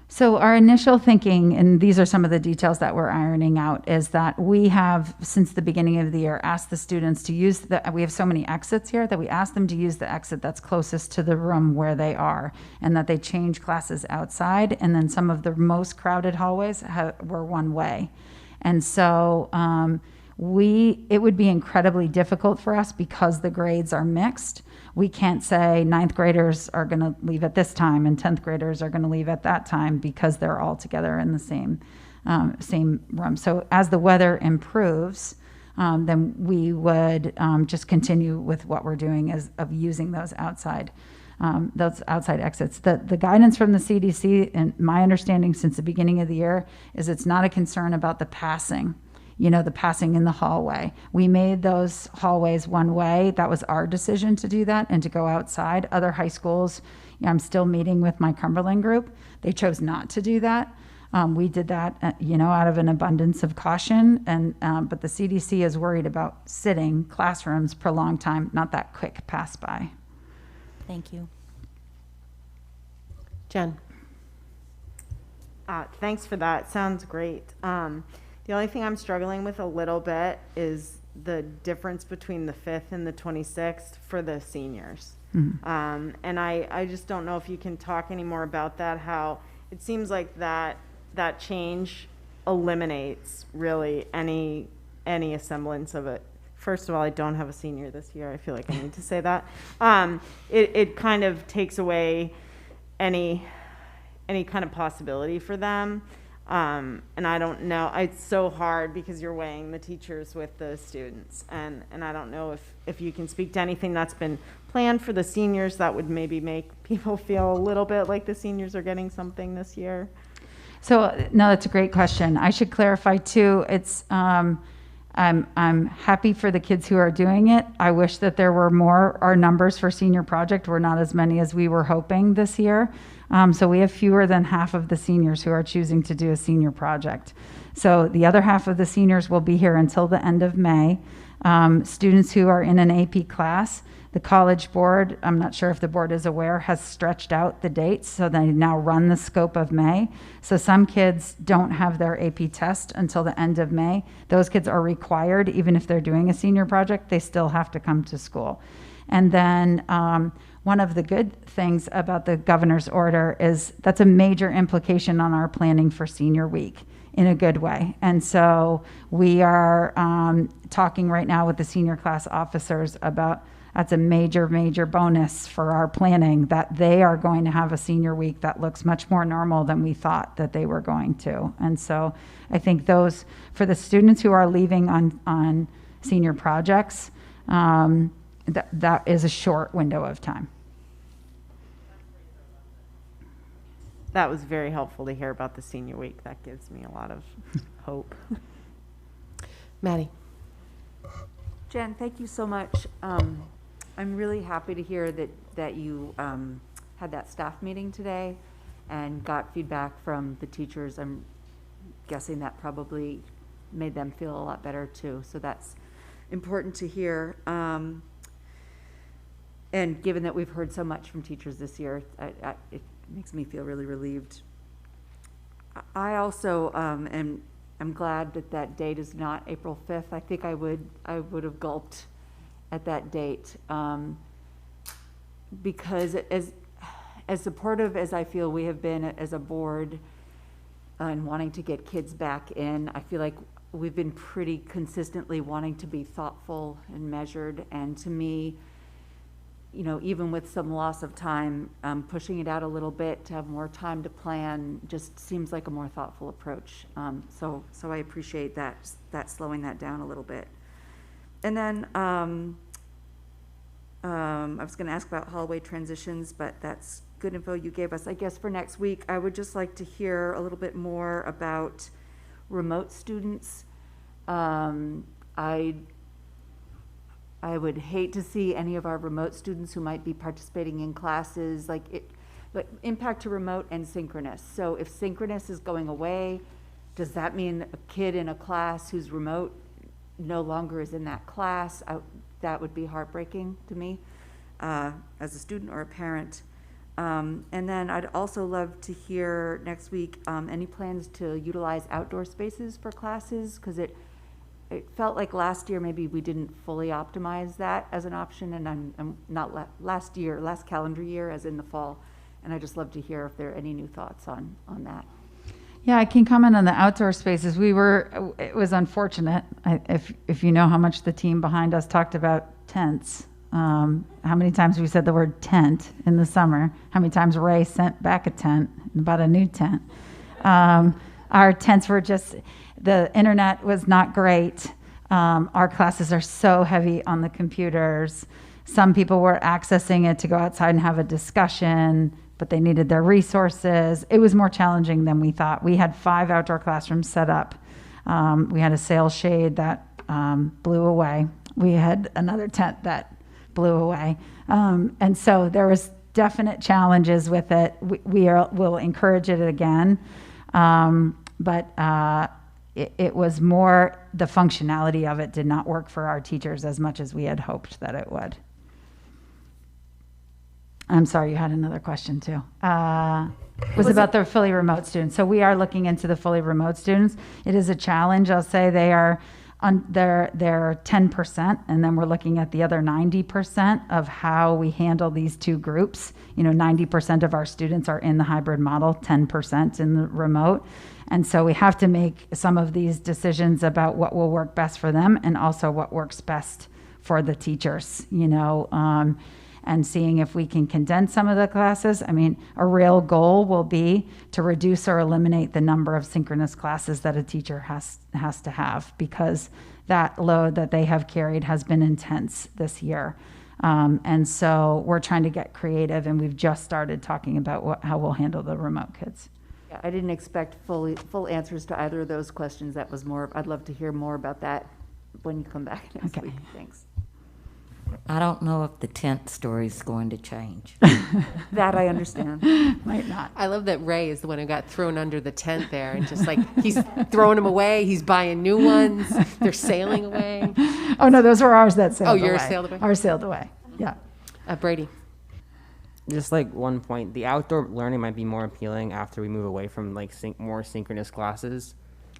So our initial thinking, and these are some of the details that we're ironing out, is that we have, since the beginning of the year, asked the students to use we have so many exits here that we ask them to use the exit that's closest to the room where they are, and that they change classes outside, and then some of the most crowded hallways were one way. And so it would be incredibly difficult for us because the grades are mixed. We can't say 9th graders are going to leave at this time and 10th graders are going to leave at that time because they're all together in the same room. So as the weather improves, then we would just continue with what we're doing of using those outside exits. The guidance from the CDC, and my understanding since the beginning of the year, is it's not a concern about the passing in the hallway. We made those hallways one way. That was our decision to do that and to go outside. Other high schools, I'm still meeting with my Cumberland group. They chose not to do that. We did that, out of an abundance of caution. But the CDC is worried about sitting classrooms for a long time, not that quick pass by. Thank you. Jen. Thanks for that. Sounds great. The only thing I'm struggling with a little bit is the difference between the 5th and the 26th for the seniors. Mm-hmm. And I just don't know if you can talk any more about that, how it seems like that change eliminates really any semblance of it. First of all, I don't have a senior this year. I feel like I need to say that. It kind of takes away any kind of possibility for them. And I don't know, it's so hard because you're weighing the teachers with the students. And I don't know if you can speak to anything that's been planned for the seniors that would maybe make people feel a little bit like the seniors are getting something this year. So, no, that's a great question. I should clarify too, it's, I'm happy for the kids who are doing it. I wish that there were more. Our numbers for senior project were not as many as we were hoping this year. So we have fewer than half of the seniors who are choosing to do a senior project. So the other half of the seniors will be here until the end of May. Students who are in an AP class, the college board, I'm not sure if the board is aware, has stretched out the dates, so they now run the scope of May. So some kids don't have their AP test until the end of May. Those kids are required, even if they're doing a senior project, they still have to come to school. And then one of the good things about the governor's order is that's a major implication on our planning for senior week in a good way. And so we are talking right now with the senior class officers about that's a major, major bonus for our planning, that they are going to have a senior week that looks much more normal than we thought that they were going to. And so I think those, for the students who are leaving on senior projects, that is a short window of time. That was very helpful to hear about the senior week. That gives me a lot of hope. Maddie. Jen, thank you so much. I'm really happy to hear that you had that staff meeting today and got feedback from the teachers. I'm guessing that probably made them feel a lot better too. So that's important to hear. And given that we've heard so much from teachers this year, it makes me feel really relieved. I also I'm glad that that date is not April 5th. I think I would have gulped at that date because as supportive as I feel we have been as a board and wanting to get kids back in, I feel like we've been pretty consistently wanting to be thoughtful and measured. And to me, you know, even with some loss of time, pushing it out a little bit to have more time to plan just seems like a more thoughtful approach. So I appreciate that slowing that down a little bit. And then I was going to ask about hallway transitions, but that's good info you gave us. I guess for next week, I would just like to hear a little bit more about remote students. I would hate to see any of our remote students who might be participating in classes, but impact to remote and synchronous. So if synchronous is going away, does that mean a kid in a class who's remote no longer is in that class? That would be heartbreaking to me as a student or a parent. And then I'd also love to hear next week any plans to utilize outdoor spaces for classes, because it felt like last year maybe we didn't fully optimize that as an option, and I'm not last calendar year as in the fall, and I'd just love to hear if there are any new thoughts on that. Yeah, I can comment on the outdoor spaces. It was unfortunate. If you know how much the team behind us talked about tents, how many times we said the word tent in the summer, how many times Ray sent back a tent about a new tent. Our tents were the internet was not great. Our classes are so heavy on the computers. Some people were accessing it to go outside and have a discussion, but they needed their resources. It was more challenging than we thought. We had 5 outdoor classrooms set up. We had a sail shade that blew away. We had another tent that blew away. And so there was definite challenges with it. We'll encourage it again. But it was more the functionality of it did not work for our teachers as much as we had hoped that it would. I'm sorry, you had another question too. Was about the fully remote students. So we are looking into the fully remote students. It is a challenge. I'll say they are they're 10%, and then we're looking at the other 90% of how we handle these two groups. 90% of our students are in the hybrid model, 10% in the remote. And so we have to make some of these decisions about what will work best for them and also what works best for the teachers, and seeing if we can condense some of the classes. I mean, a real goal will be to reduce or eliminate the number of synchronous classes that a teacher has to have, because that load that they have carried has been intense this year. And so we're trying to get creative, and we've just started talking about how we'll handle the remote kids. Yeah, I didn't expect full answers to either of those questions. That was more, I'd love to hear more about that when you come back next week. Thanks. I don't know if the tent story is going to change. That I understand. Might not. I love that Ray is the one who got thrown under the tent there, and just like he's throwing them away, he's buying new ones, they're sailing away. Oh no, those were ours that sailed away. Oh, yours sailed away? Ours sailed away, yeah. Brady. Just like one point, the outdoor learning might be more appealing after we move away from more synchronous classes.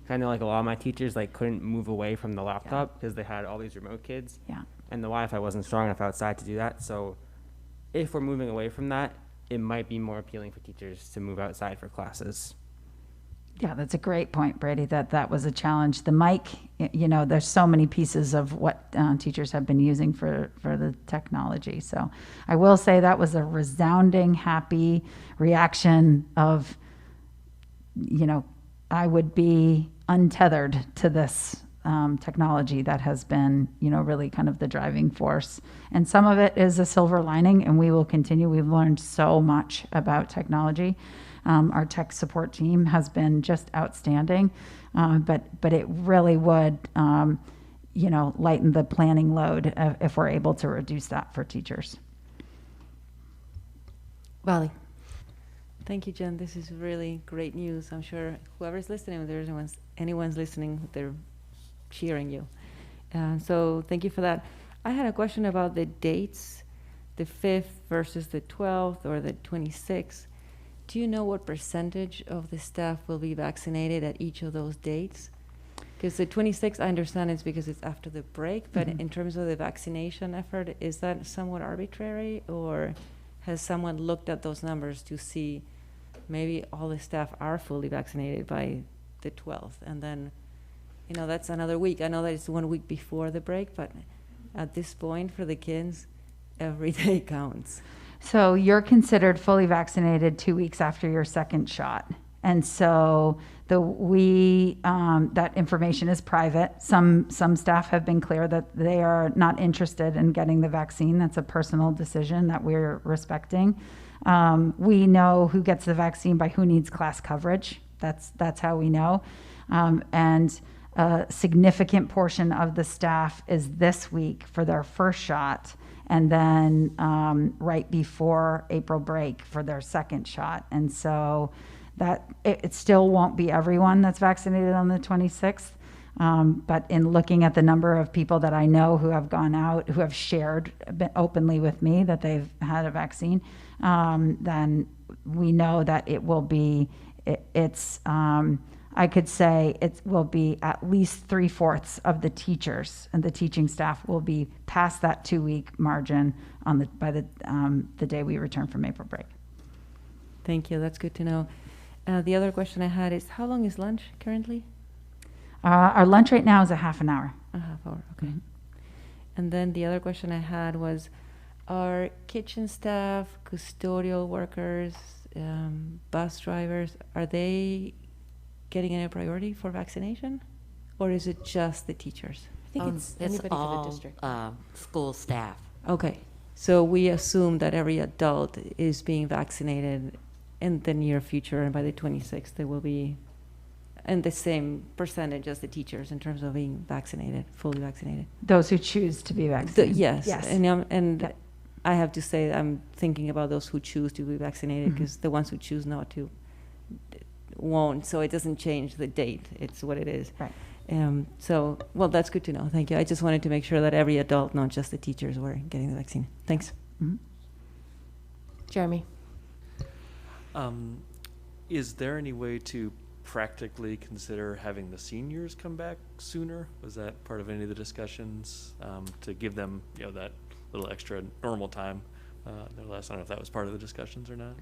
I know a lot of my teachers couldn't move away from the laptop because they had all these remote kids. Yeah. And the Wi-Fi wasn't strong enough outside to do that. So if we're moving away from that, it might be more appealing for teachers to move outside for classes. Yeah, that's a great point, Brady, that was a challenge. The mic, there's so many pieces of what teachers have been using for the technology. So I will say that was a resounding, happy reaction of, I would be untethered to this technology that has been, really kind of the driving force. And some of it is a silver lining, and we will continue. We've learned so much about technology. Our tech support team has been just outstanding, but it really would, lighten the planning load if we're able to reduce that for teachers. Valley. Thank you, Jen. This is really great news. I'm sure whoever's listening, if there's anyone's listening, they're cheering you. So thank you for that. I had a question about the dates, the 5th versus the 12th or the 26th. Do you know what percentage of the staff will be vaccinated at each of those dates? Because the 26th, I understand it's because it's after the break, but in terms of the vaccination effort, is that somewhat arbitrary, or has someone looked at those numbers to see maybe all the staff are fully vaccinated by the 12th? And then, that's another week. I know that it's 1 week before the break, but at this point for the kids, every day counts. So you're considered fully vaccinated 2 weeks after your second shot. And so that information is private. Some staff have been clear that they are not interested in getting the vaccine. That's a personal decision that we're respecting. We know who gets the vaccine by who needs class coverage. That's how we know. And a significant portion of the staff is this week for their first shot, and then right before April break for their second shot. And so that it still won't be everyone that's vaccinated on the 26th. But in looking at the number of people that I know who have gone out, who have shared openly with me that they've had a vaccine, then we know that it will be, I could say it will be at least 3/4 of the teachers and the teaching staff will be past that 2-week margin by the day we return from April break. Thank you. That's good to know. The other question I had is, how long is lunch currently? Our lunch right now is a half an hour. A half hour, okay. And then the other question I had was, are kitchen staff, custodial workers, bus drivers, are they getting any priority for vaccination? Or is it just the teachers? I think it's anybody for the district. School staff. Okay, so we assume that every adult is being vaccinated in the near future, and by the 26th, they will be in the same percentage as the teachers in terms of being vaccinated, fully vaccinated. Those who choose to be vaccinated. Yes. Yes. And I have to say, I'm thinking about those who choose to be vaccinated, because the ones who choose not to won't, so it doesn't change the date. It's what it is. Right. Well, that's good to know. Thank you. I just wanted to make sure that every adult, not just the teachers, were getting the vaccine. Thanks. Jeremy. Is there any way to practically consider having the seniors come back sooner? Was that part of any of the discussions, to give them, that little extra normal time? I don't know if that was part of the discussions or not.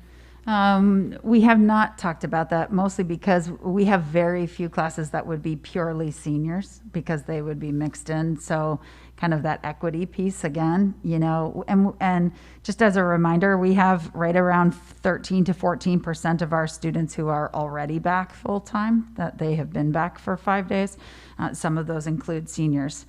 We have not talked about that, mostly because we have very few classes that would be purely seniors, because they would be mixed in. So kind of that equity piece again, and just as a reminder, we have right around 13 to 14% of our students who are already back full time, that they have been back for 5 days. Some of those include seniors.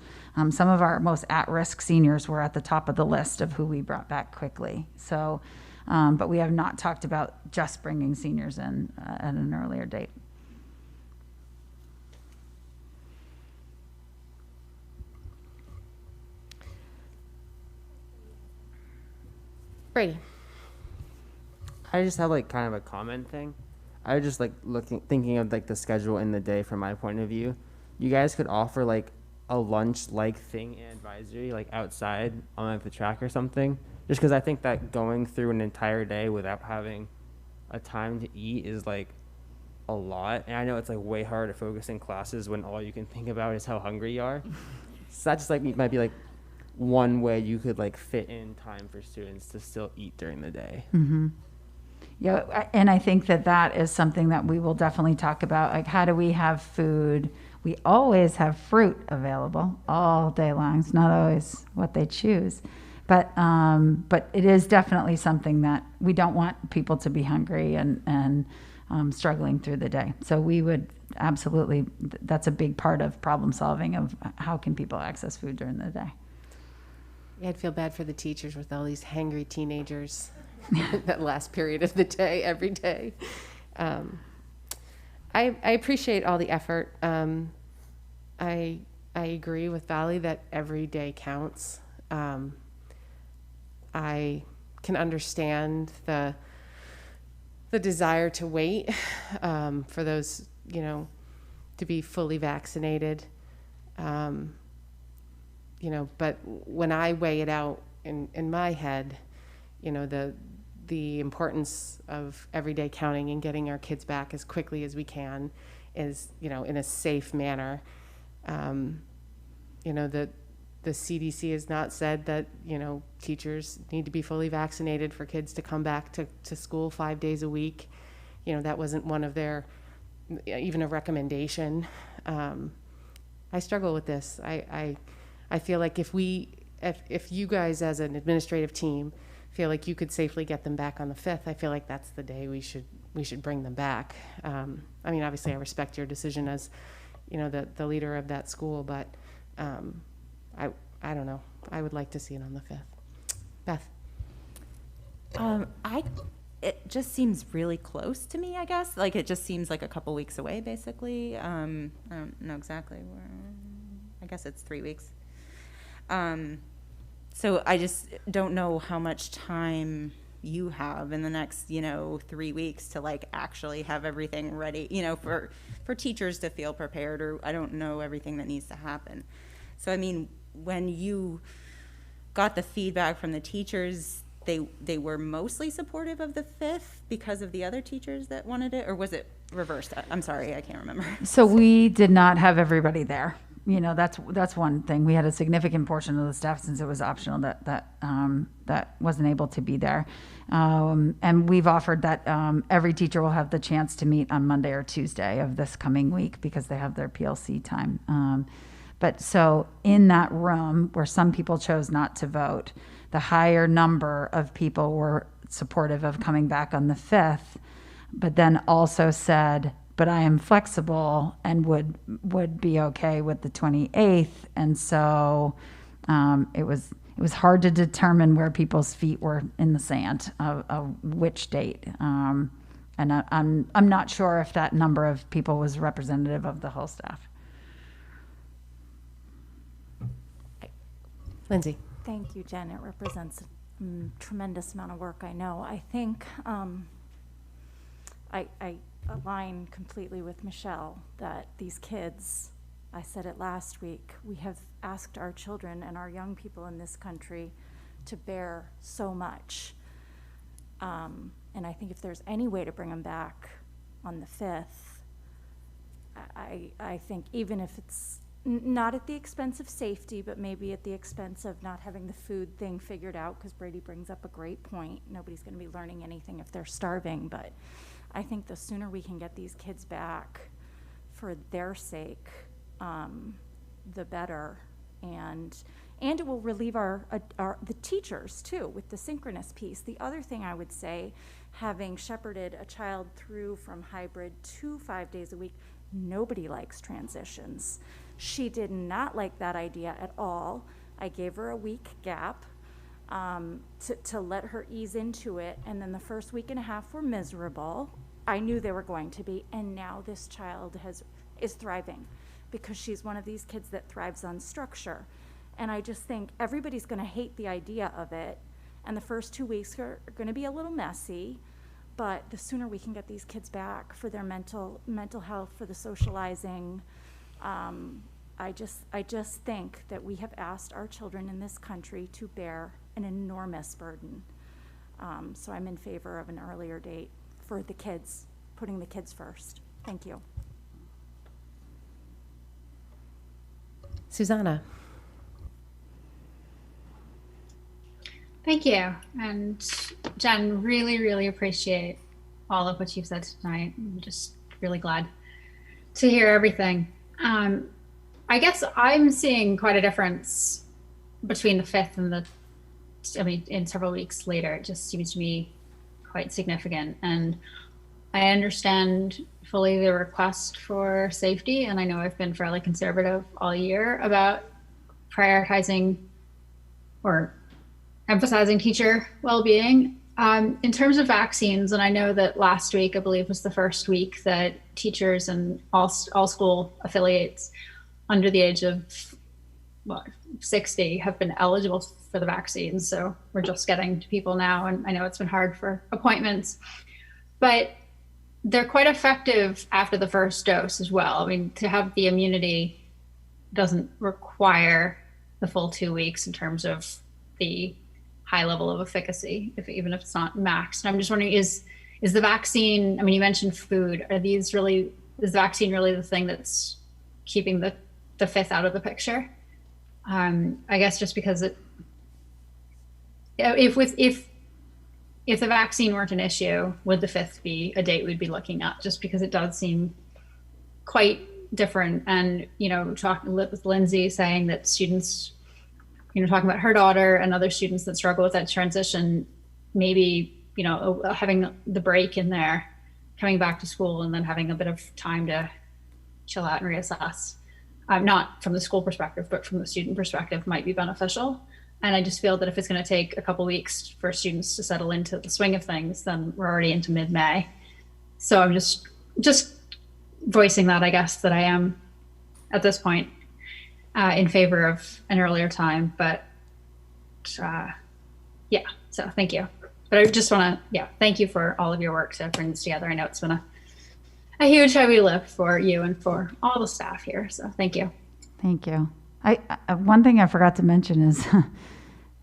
Some of our most at-risk seniors were at the top of the list of who we brought back quickly. So, but we have not talked about just bringing seniors in at an earlier date. Brady. I just have kind of a comment thing. I was just thinking of the schedule in the day from my point of view. You guys could offer a lunch thing and advisory outside on the track or something. Just because I think that going through an entire day without having a time to eat is a lot. And I know it's way hard to focus in classes when all you can think about is how hungry you are. So that just might be one way you could fit in time for students to still eat during the day. Mm-hmm. Yeah, and I think that is something that we will definitely talk about. How do we have food? We always have fruit available all day long. It's not always what they choose, but it is definitely something that we don't want people to be hungry and struggling through the day. So we would absolutely, that's a big part of problem solving, of how can people access food during the day. Yeah, I'd feel bad for the teachers with all these hangry teenagers that last period of the day, every day. I appreciate all the effort. I agree with Valley that every day counts. I can understand the the desire to wait for those, to be fully vaccinated. But when I weigh it out in my head, the importance of everyday counting and getting our kids back as quickly as we can is, in a safe manner. The CDC has not said that, teachers need to be fully vaccinated for kids to come back to school 5 days a week. That wasn't one of their, even a recommendation. I struggle with this. I feel like if you guys as an administrative team feel like you could safely get them back on the 5th, I feel like that's the day we should bring them back. Obviously I respect your decision as, the leader of that school, but I don't know. I would like to see it on the 5th. Beth? It just seems really close to me, I guess. Like, it just seems like a couple weeks away, basically. I don't know exactly where. I guess it's 3 weeks. So I just don't know how much time you have in the next, 3 weeks to like actually have everything ready, for teachers to feel prepared, or I don't know everything that needs to happen. So, when you got the feedback from the teachers, they were mostly supportive of the 5th because of the other teachers that wanted it, or was it reversed? I'm sorry, I can't remember. So we did not have everybody there. That's one thing. We had a significant portion of the staff, since it was optional, that wasn't able to be there. And we've offered that every teacher will have the chance to meet on Monday or Tuesday of this coming week because they have their PLC time. But so in that room where some people chose not to vote, the higher number of people were supportive of coming back on the 5th, but then also said, but I am flexible and would be okay with the 28th. And so it was hard to determine where people's feet were in the sand of which date. And I'm not sure if that number of people was representative of the whole staff. Lindsay? Thank you, Jen. It represents a tremendous amount of work, I know. I think I align completely with Michelle that these kids, I said it last week, we have asked our children and our young people in this country to bear so much. And I think if there's any way to bring them back on the 5th, I think even if it's not at the expense of safety, but maybe at the expense of not having the food thing figured out, because Brady brings up a great point. Nobody's going to be learning anything if they're starving, but I think the sooner we can get these kids back for their sake, the better. And it will relieve the teachers too with the synchronous piece. The other thing I would say, having shepherded a child through from hybrid to 5 days a week, nobody likes transitions. She did not like that idea at all. I gave her a week gap to let her ease into it, and then the first week and a half were miserable. I knew they were going to be, and now this child is thriving because she's one of these kids that thrives on structure. And I just think everybody's going to hate the idea of it, and the first 2 weeks are going to be a little messy, but the sooner we can get these kids back for their mental health, for the socializing, I just think that we have asked our children in this country to bear an enormous burden. So I'm in favor of an earlier date for the kids, putting the kids first. Thank you. Susanna? Thank you. And Jen, really, really appreciate all of what you've said tonight. I'm just really glad to hear everything. I guess I'm seeing quite a difference between the 5th and in several weeks later. It just seems to me quite significant. And I understand fully the request for safety. And I know I've been fairly conservative all year about prioritizing or emphasizing teacher well-being. In terms of vaccines, and I know that last week, I believe, was the first week that teachers and all school affiliates under the age of 60 have been eligible for the vaccines. So we're just getting to people now, and I know it's been hard for appointments. but they're quite effective after the first dose as well. I mean, to have the immunity doesn't require the full 2 weeks in terms of the high level of efficacy, even if it's not maxed. And I'm just wondering, is the vaccine, I mean, you mentioned food, is the vaccine really the thing that's keeping the fifth out of the picture? I guess just because if the vaccine weren't an issue, would the fifth be a date we'd be looking at? Just because it does seem quite different. And, talking with Lindsay saying that students, talking about her daughter and other students that struggle with that transition, maybe, having the break in there, coming back to school and then having a bit of time to chill out and reassess. Not from the school perspective, but from the student perspective might be beneficial. And I just feel that if it's going to take a couple weeks for students to settle into the swing of things, then we're already into mid-May. So I'm just voicing that, I guess, that I am at this point in favor of an earlier time. But yeah, so thank you. But I just want to, thank you for all of your work to bring this together. I know it's been a huge heavy lift for you and for all the staff here. So thank you. Thank you. One thing I forgot to mention is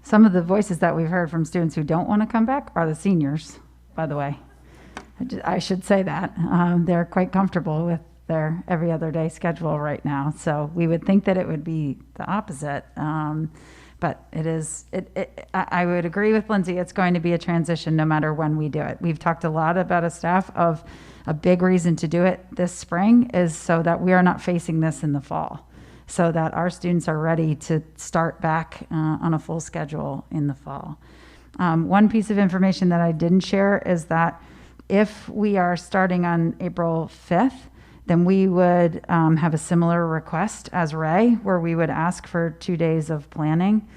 some of the voices that we've heard from students who don't want to come back are the seniors, by the way. I should say that. They're quite comfortable with their every other day schedule right now. So we would think that it would be the opposite. But it is, I would agree with Lindsay, it's going to be a transition no matter when we do it. We've talked a lot about a staff of a big reason to do it this spring is so that we are not facing this in the fall, so that our students are ready to start back on a full schedule in the fall. One piece of information that I didn't share is that if we are starting on April 5th, then we would have a similar request as Ray, where we would ask for 2 days of planning.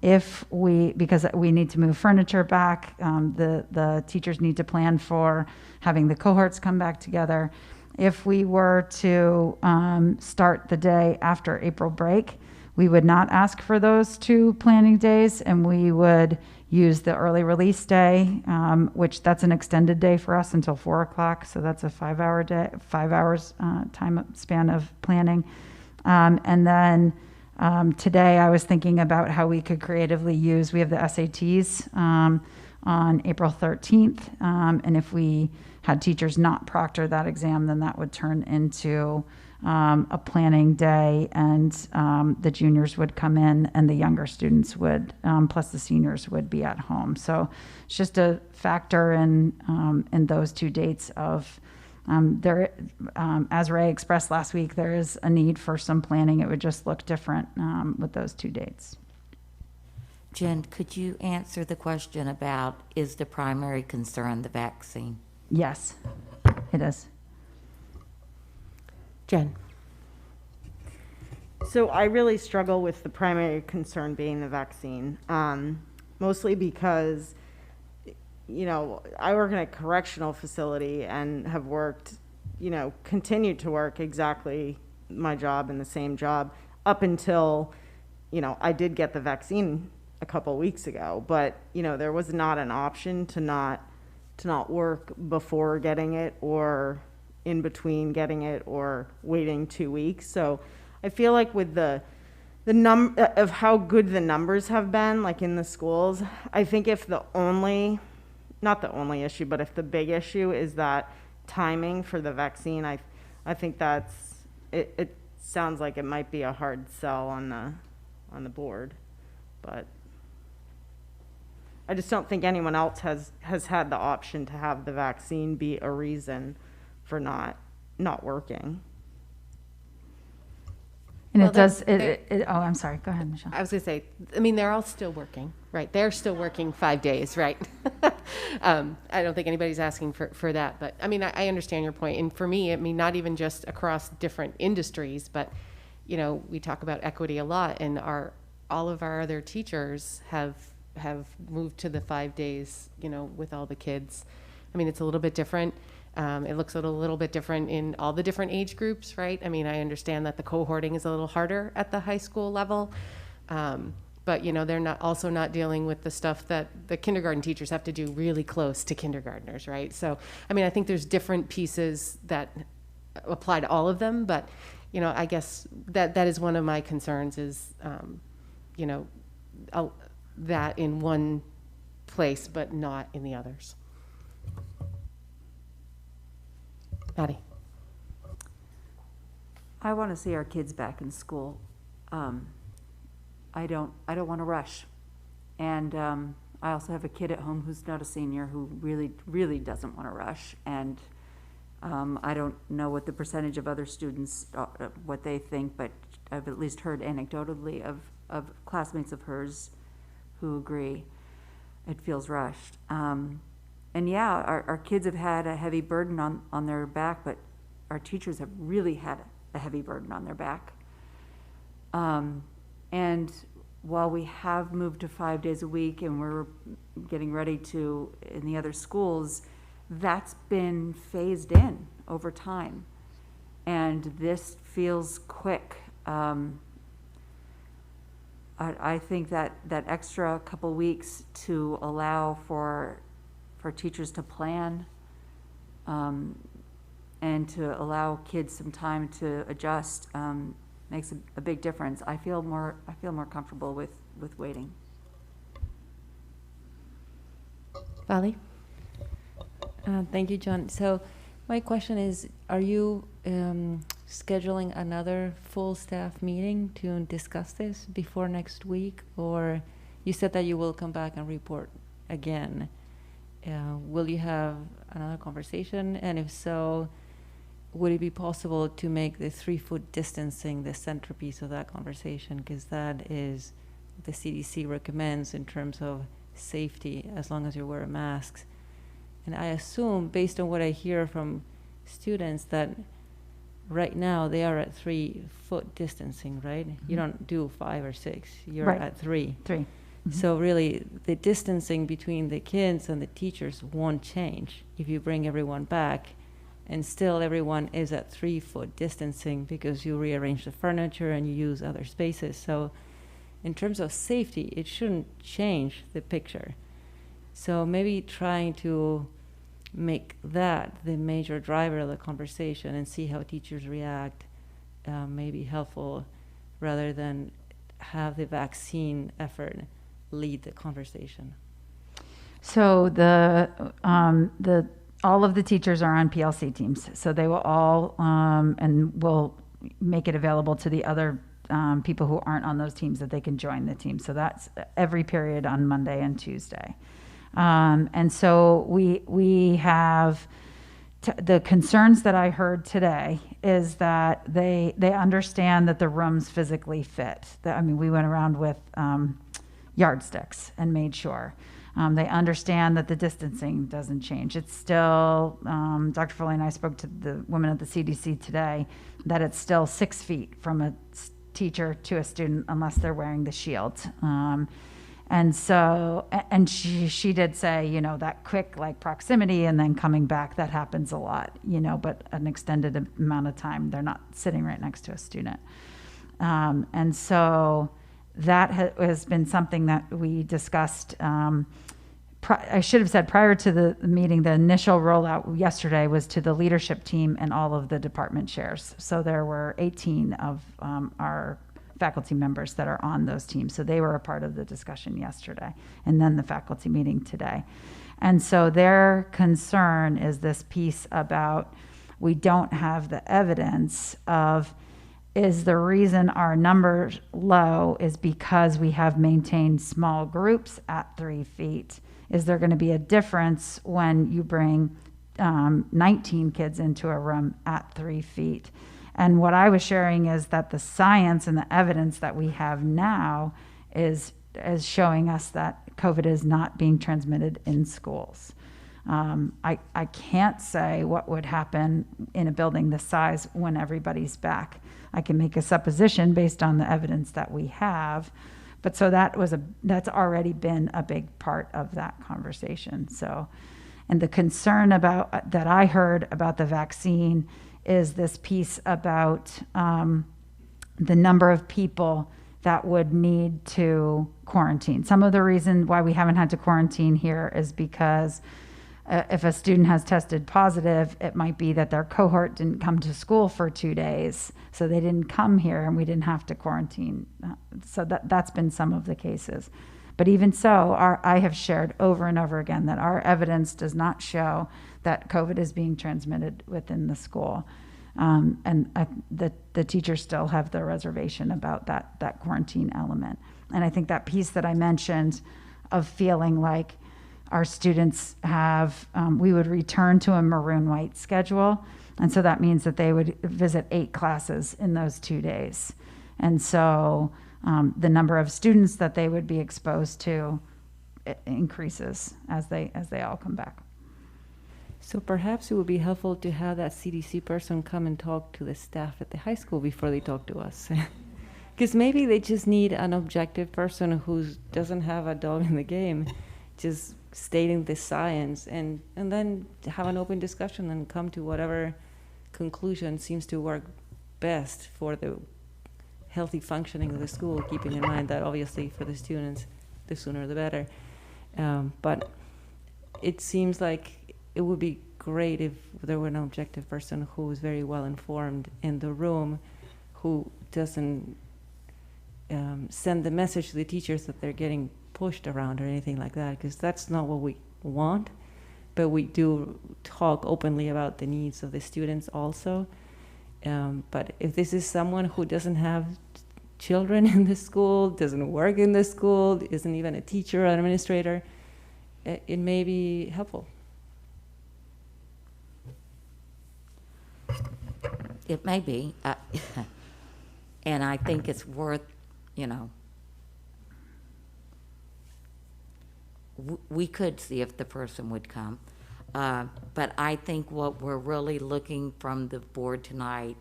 Because we need to move furniture back, the teachers need to plan for having the cohorts come back together. If we were to start the day after April break, we would not ask for those 2 planning days, and we would use the early release day, which that's an extended day for us until 4 o'clock. So that's a 5 hours time span of planning. And then today I was thinking about how we could creatively we have the SATs on April 13th. And if we had teachers not proctor that exam, then that would turn into a planning day, and the juniors would come in and the younger students would, plus the seniors would be at home. So it's just a factor in those 2 dates of as Ray expressed last week, there is a need for some planning. It would just look different with those 2 dates. Jen, could you answer the question about, is the primary concern the vaccine? Yes, it is. Jen. So I really struggle with the primary concern being the vaccine, mostly because, I work in a correctional facility and have worked, continued to work exactly my job and the same job up until, I did get the vaccine a couple weeks ago, but, there was not an option to not work before getting it or in between getting it or waiting 2 weeks. So I feel like with the of how good the numbers have been, like in the schools, I think if not the only issue, but if the big issue is that timing for the vaccine, I think it sounds like it might be a hard sell on the board, but I just don't think anyone else has had the option to have the vaccine be a reason for not working. And Well, it does, I'm sorry, go ahead, Michelle. I was going to say, they're all still working, right? They're still working 5 days, right? I don't think anybody's asking for that, but I understand your point. And for me, not even just across different industries, but, we talk about equity a lot, and all of our other teachers have moved to the 5 days, with all the kids. It's a little bit different. It looks a little bit different in all the different age groups, right? I understand that the cohorting is a little harder at the high school level. but, you know, they're not, also not dealing with the stuff that the kindergarten teachers have to do really close to kindergartners, right? So, I mean, I think there's different pieces that apply to all of them, but, you know, I guess that is one of my concerns is, you know, that in one place, but not in the others. Maddie? I want to see our kids back in school. I don't want to rush. And I also have a kid at home who's not a senior who really doesn't want to rush. And I don't know what the percentage of other students, what they think, but I've at least heard anecdotally of classmates of hers who agree it feels rushed. And yeah, our kids have had a heavy burden on their back, but our teachers have really had a heavy burden on their back. And while we have moved to 5 days a week and we're getting ready to in the other schools, that's been phased in over time. And this feels quick. I think that extra couple weeks to allow for teachers to plan and to allow kids some time to adjust makes a big difference. I feel more comfortable with waiting. Vali? Thank you, John. So my question is, are you scheduling another full staff meeting to discuss this before next week? Or you said that you will come back and report again. Will you have another conversation? And if so, would it be possible to make the 3-foot distancing the centerpiece of that conversation? Because that is what the CDC recommends in terms of safety, as long as you're wearing masks. And I assume, based on what I hear from students, that right now they are at 3-foot distancing, right? You don't do 5 or 6, you're Right. at 3. 3. So really, the distancing between the kids and the teachers won't change if you bring everyone back, and still everyone is at 3-foot distancing because you rearrange the furniture and you use other spaces. So in terms of safety, it shouldn't change the picture. So maybe trying to make that the major driver of the conversation and see how teachers react may be helpful, rather than have the vaccine effort lead the conversation. So all of the teachers are on PLC teams, so they will all, and we'll make it available to the other people who aren't on those teams that they can join the team. So that's every period on Monday and Tuesday. And so we have the concerns that I heard today is that they understand that the rooms physically fit. I mean, we went around with yardsticks and made sure. They understand that the distancing doesn't change. It's still, Dr. Foley and I spoke to the women at the CDC today, that it's still 6 feet from a teacher to a student unless they're wearing the shield. And so, and she did say, you know, that quick like proximity and then coming back, that happens a lot, you know, but an extended amount of time, they're not sitting right next to a student. And so that has been something that we discussed. I should have said prior to the meeting, the initial rollout yesterday was to the leadership team and all of the department chairs. So there were 18 of our faculty members that are on those teams. So they were a part of the discussion yesterday, and then the faculty meeting today. And so their concern is this piece about, we don't have the evidence of, is the reason our numbers low is because we have maintained small groups at 3 feet. Is there going to be a difference when you bring 19 kids into a room at 3 feet? And what I was sharing is that the science and the evidence that we have now is showing us that COVID is not being transmitted in schools. I can't say what would happen in a building this size when everybody's back. I can make a supposition based on the evidence that we have, but so that's already been a big part of that conversation. So, and the concern about that I heard about the vaccine is this piece about the number of people that would need to quarantine. Some of the reason why we haven't had to quarantine here is because if a student has tested positive, it might be that their cohort didn't come to school for 2 days, so they didn't come here and we didn't have to quarantine. So that's been some of the cases. But even so, I have shared over and over again that our evidence does not show that COVID is being transmitted within the school. The teachers still have the reservation about that quarantine element. And I think that piece that I mentioned of feeling like our students we would return to a maroon white schedule. And so that means that they would visit 8 classes in those 2 days. And so the number of students that they would be exposed to increases as they all come back. So perhaps it would be helpful to have that CDC person come and talk to the staff at the high school before they talk to us. Because maybe they just need an objective person who doesn't have a dog in the game, just stating the science, and then have an open discussion and come to whatever conclusion seems to work best for the healthy functioning of the school, keeping in mind that obviously for the students, the sooner the better. But it seems like it would be great if there were an objective person who is very well informed in the room, who doesn't send the message to the teachers that they're getting pushed around or anything like that, because that's not what we want. But we do talk openly about the needs of the students also. But if this is someone who doesn't have children in the school, doesn't work in the school, isn't even a teacher or an administrator, it may be helpful. It may be, and I think it's worth, we could see if the person would come. But I think what we're really looking from the board tonight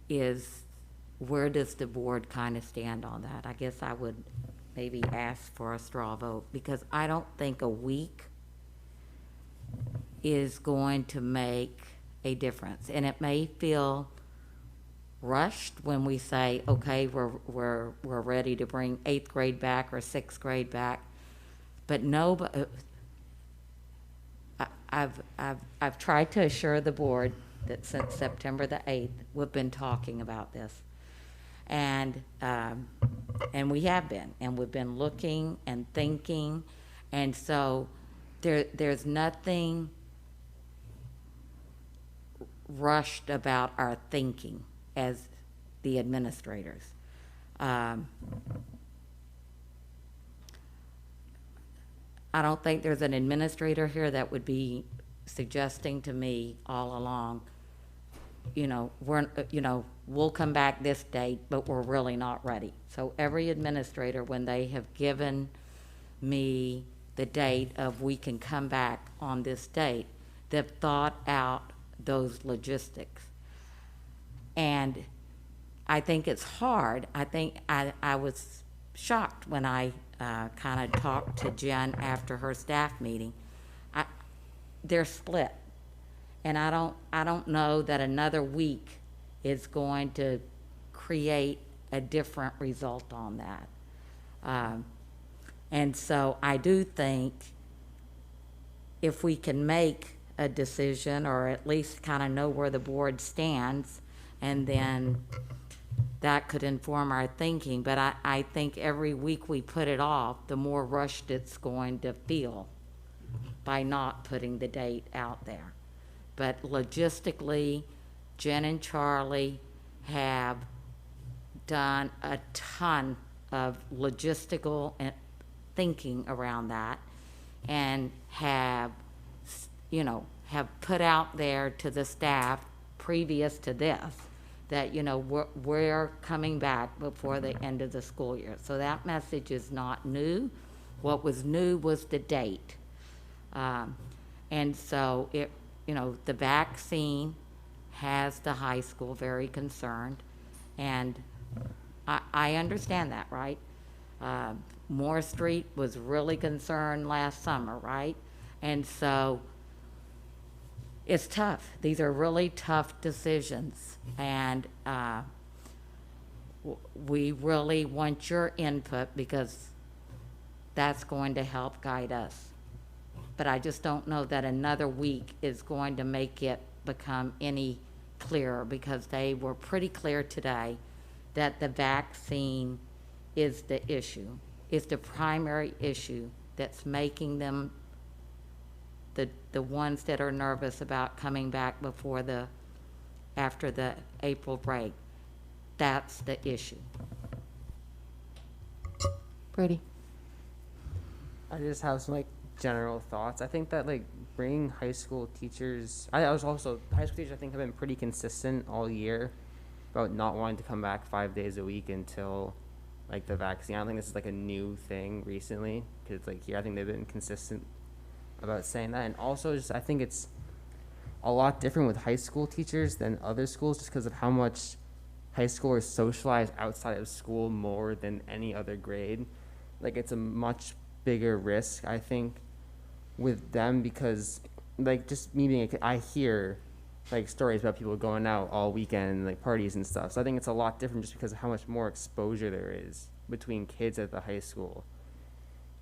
is, where does the board kind of stand on that? I guess I would maybe ask for a straw vote, because I don't think a week is going to make a difference. And it may feel rushed when we say, okay, we're ready to bring 8th grade back or 6th grade back. But no, I've tried to assure the board that since September the 8th, we've been talking about this. And we have been, and we've been looking and thinking. And so there's nothing rushed about our thinking as the administrators. I don't think there's an administrator here that would be suggesting to me all along, we'll come back this date, but we're really not ready. So every administrator, when they have given me the date of we can come back on this date, they've thought out those logistics. And I think it's hard. I think I was shocked when I kind of talked to Jen after her staff meeting. They're split, and I don't know that another week is going to create a different result on that. And so I do think if we can make a decision, or at least kind of know where the board stands, and then that could inform our thinking. But I think every week we put it off, the more rushed it's going to feel by not putting the date out there. But logistically, Jen and Charlie have done a ton of logistical thinking around that, and have put out there to the staff previous to this that, we're coming back before the end of the school year. So that message is not new. What was new was the date. And so the vaccine has the high school very concerned, and I understand that, right? Moore Street was really concerned last summer, right? And so it's tough. These are really tough decisions. And we really want your input because that's going to help guide us. But I just don't know that another week is going to make it become any clearer, because they were pretty clear today that the vaccine is the issue, is the primary issue that's making them the ones that are nervous about coming back after the April break. That's the issue. Brady. I just have some like general thoughts. I think that like bringing high school teachers, I was also high school teachers. I think have been pretty consistent all year about not wanting to come back 5 days a week until like the vaccine. I don't think this is like a new thing recently, because like here I think they've been consistent about saying that. And also just I think it's a lot different with high school teachers than other schools, just because of how much high schoolers socialize outside of school more than any other grade. Like it's a much bigger risk, I think, with them, because like just me being I hear like stories about people going out all weekend, like parties and stuff. So I think it's a lot different just because of how much more exposure there is between kids at the high school.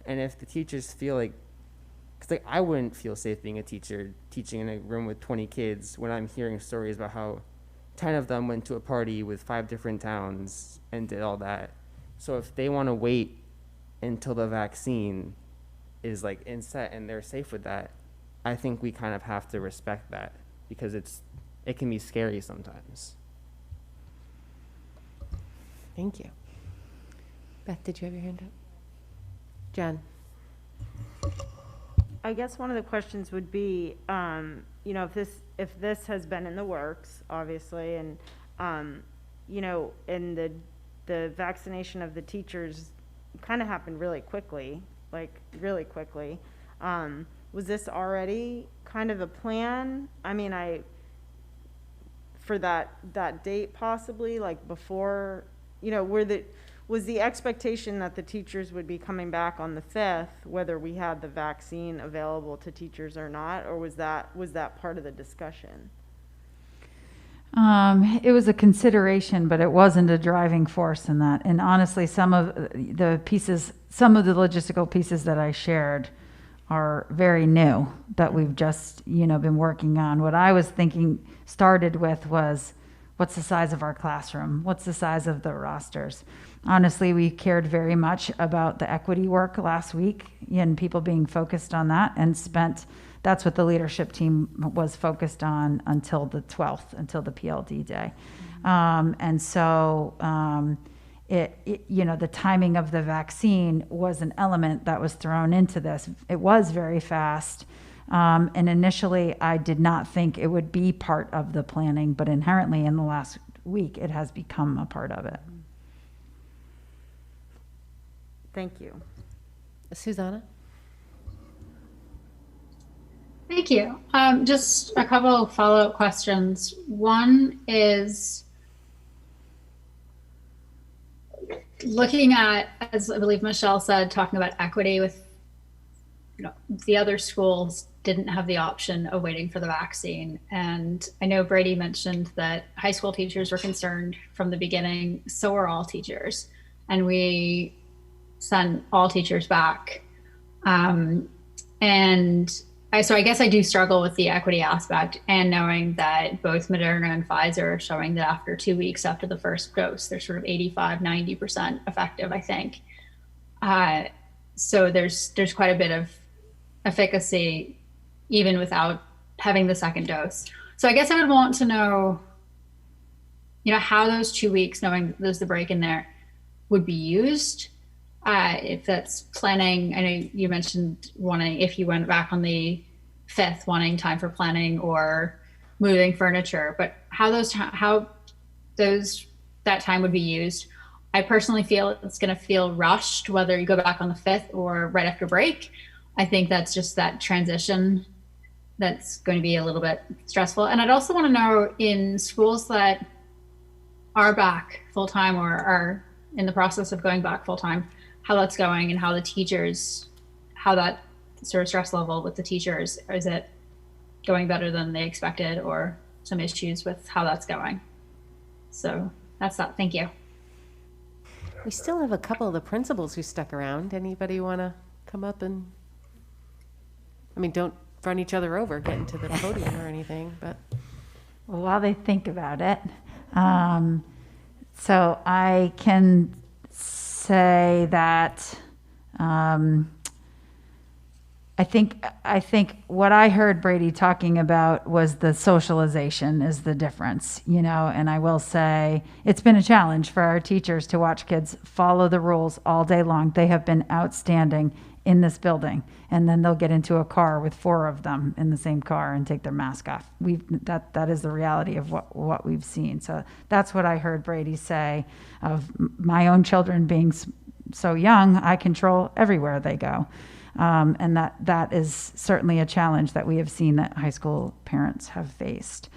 And if the teachers feel like, because like I wouldn't feel safe being a teacher teaching in a room with 20 kids when I'm hearing stories about how 10 of them went to a party with 5 different towns and did all that. So if they want to wait until the vaccine is like inset and they're safe with that, I think we kind of have to respect that, because it can be scary sometimes. Thank you. Beth, did you have your hand up? Jen. I guess one of the questions would be, you know, if this has been in the works, obviously, and you know, and the vaccination of the teachers kind of happened really quickly, like really quickly. Was this already kind of a plan? I mean, for that date possibly, like before, you know, was the expectation that the teachers would be coming back on the 5th, whether we had the vaccine available to teachers or not, or was that part of the discussion? It was a consideration, but it wasn't a driving force in that. And honestly, some of the logistical pieces that I shared are very new that we've just, been working on. What I was thinking started with was, what's the size of our classroom? What's the size of the rosters? Honestly, we cared very much about the equity work last week and people being focused on that, and that's what the leadership team was focused on until the 12th, until the PLD day. The timing of the vaccine was an element that was thrown into this. It was very fast. And initially, I did not think it would be part of the planning, but inherently in the last week, it has become a part of it. Thank you. Susanna? Thank you. Just a couple of follow-up questions. One is looking at, as I believe Michelle said, talking about equity with, the other schools didn't have the option of waiting for the vaccine. And I know Brady mentioned that high school teachers were concerned from the beginning. So are all teachers. And we sent all teachers back. So I guess I do struggle with the equity aspect, and knowing that both Moderna and Pfizer are showing that after 2 weeks after the first dose, they're sort of 85, 90% effective, I think. So there's quite a bit of efficacy even without having the second dose. So I guess I would want to know, how those 2 weeks, knowing there's the break in there, would be used. If that's planning, I know you mentioned wanting, if you went back on the 5th, wanting time for planning or moving furniture, but how that time would be used. I personally feel it's going to feel rushed, whether you go back on the 5th or right after break. I think that's just that transition that's going to be a little bit stressful. And I'd also want to know, in schools that are back full-time or are in the process of going back full-time, how that's going, and how the teachers, how that sort of stress level with the teachers, is it going better than they expected, or some issues with how that's going? So that's that. Thank you. We still have a couple of the principals who stuck around. Anybody want to come up and, I mean, don't run each other over, get into the podium or anything, but. Well, while they think about it, so I can say that I think what I heard Brady talking about was the socialization is the difference, you know, and I will say it's been a challenge for our teachers to watch kids follow the rules all day long. They have been outstanding in this building, and then they'll get into a car with 4 of them in the same car and take their mask off. That is the reality of what we've seen. So that's what I heard Brady say of my own children being so young. I control everywhere they go. And that is certainly a challenge that we have seen that high school parents have faced.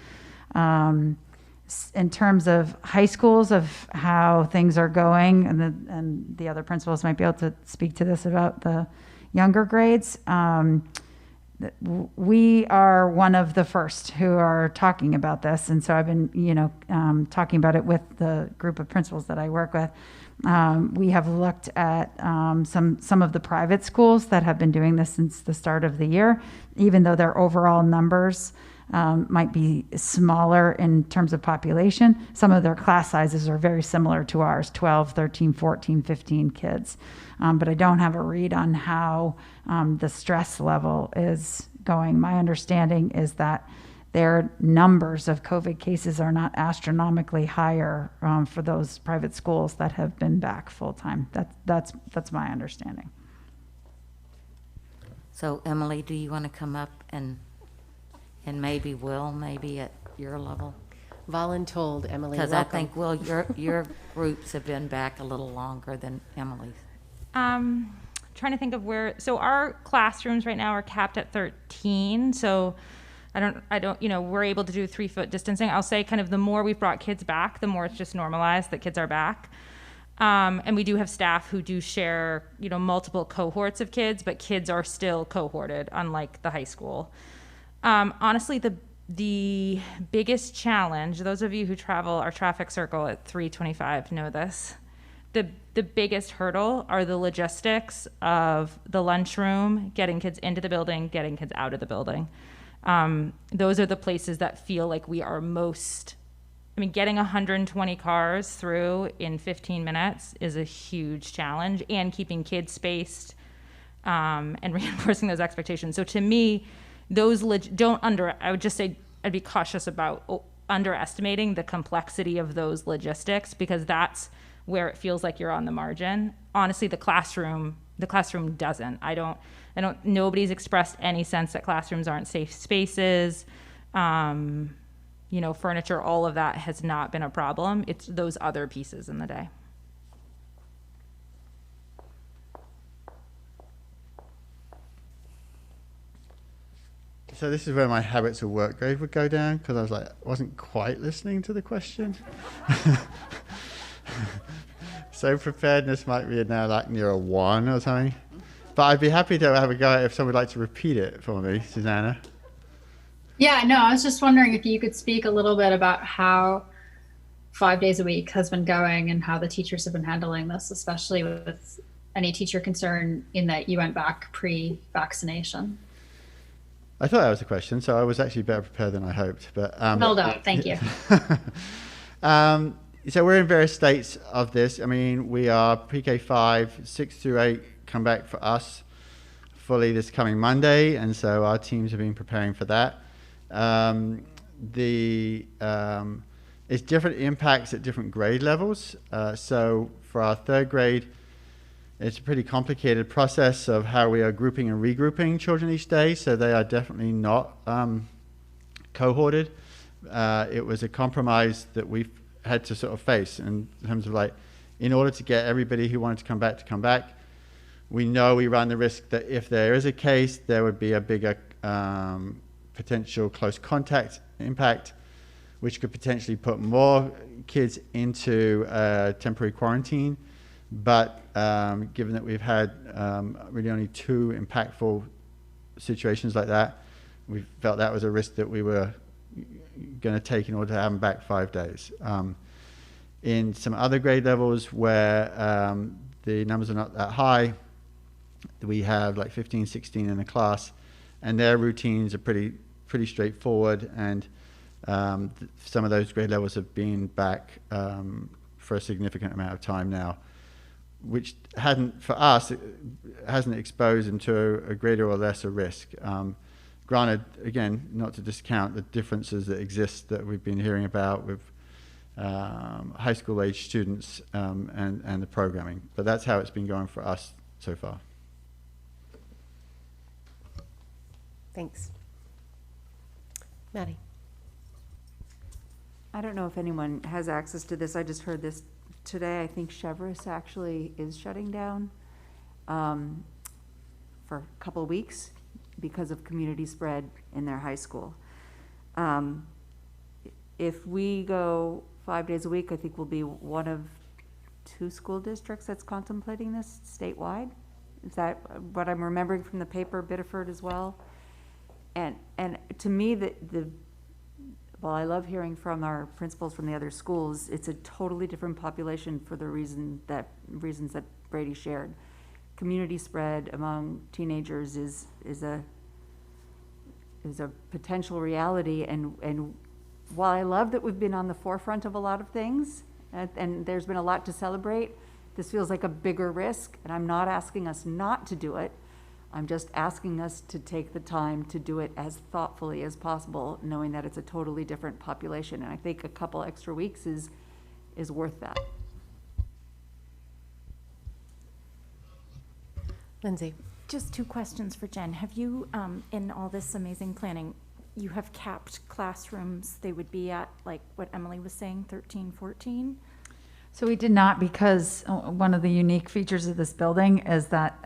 In terms of high schools, of how things are going, and the other principals might be able to speak to this about the younger grades, we are one of the first who are talking about this. And so I've been, talking about it with the group of principals that I work with. We have looked at some of the private schools that have been doing this since the start of the year, even though their overall numbers might be smaller in terms of population. Some of their class sizes are very similar to ours, 12, 13, 14, 15 kids. But I don't have a read on how the stress level is going. My understanding is that their numbers of COVID cases are not astronomically higher for those private schools that have been back full time. That's my understanding. So Emily, do you want to come up and maybe Will, maybe at your level? Voluntold, Emily. Because I think, Will, your groups have been back a little longer than Emily's. Trying to think of where, so our classrooms right now are capped at 13. So I don't, we're able to do 3-foot distancing. I'll say kind of the more we've brought kids back, the more it's just normalized that kids are back. And we do have staff who do share, multiple cohorts of kids, but kids are still cohorted, unlike the high school. Honestly, the biggest challenge, those of you who travel our traffic circle at 325 know this. The biggest hurdle are the logistics of the lunchroom, getting kids into the building, getting kids out of the building. Those are the places that feel like we are most, getting 120 cars through in 15 minutes is a huge challenge, and keeping kids spaced and reinforcing those expectations. So to me, I would just say I'd be cautious about underestimating the complexity of those logistics, because that's where it feels like you're on the margin. Honestly, the classroom doesn't. Nobody's expressed any sense that classrooms aren't safe spaces. Furniture, all of that has not been a problem. It's those other pieces in the day. So this is where my habits of work grade would go down, because I wasn't quite listening to the question. So preparedness might be now like near a 1 or something. But I'd be happy to have a go if someone would like to repeat it for me, Susanna. Yeah, no, I was just wondering if you could speak a little bit about how 5 days a week has been going and how the teachers have been handling this, especially with any teacher concern in that you went back pre-vaccination. I thought that was a question, so I was actually better prepared than I hoped. But well done, thank you. So we're in various states of this. We are PK5, 6 through 8 come back for us fully this coming Monday, and so our teams have been preparing for that. It's different impacts at different grade levels. So for our 3rd grade, it's a pretty complicated process of how we are grouping and regrouping children each day, so they are definitely not cohorted. It was a compromise that we've had to sort of face in terms of in order to get everybody who wanted to come back, we know we run the risk that if there is a case, there would be a bigger potential close contact impact, which could potentially put more kids into temporary quarantine. But given that we've had really only 2 impactful situations like that, we felt that was a risk that we were going to take in order to have them back 5 days. In some other grade levels where the numbers are not that high, we have like 15, 16 in a class, and their routines are pretty straightforward, and some of those grade levels have been back for a significant amount of time now, which for us, hasn't exposed them to a greater or lesser risk. Granted, again, not to discount the differences that exist that we've been hearing about with high school age students and the programming, but that's how it's been going for us so far. Thanks. Maddie? I don't know if anyone has access to this. I just heard this today. I think Chevrolet actually is shutting down for a couple of weeks because of community spread in their high school. If we go 5 days a week, I think we'll be one of 2 school districts that's contemplating this statewide. Is that what I'm remembering from the paper, Biddeford as well? And to me, while I love hearing from our principals from the other schools, it's a totally different population for the reasons that Brady shared. Community spread among teenagers is a potential reality, and while I love that we've been on the forefront of a lot of things, and there's been a lot to celebrate, this feels like a bigger risk, and I'm not asking us not to do it. I'm just asking us to take the time to do it as thoughtfully as possible, knowing that it's a totally different population. And I think a couple extra weeks is worth that. Lindsay? Just 2 questions for Jen. Have you, in all this amazing planning, you have capped classrooms they would be at, like what Emily was saying, 13, 14? So we did not, because one of the unique features of this building is that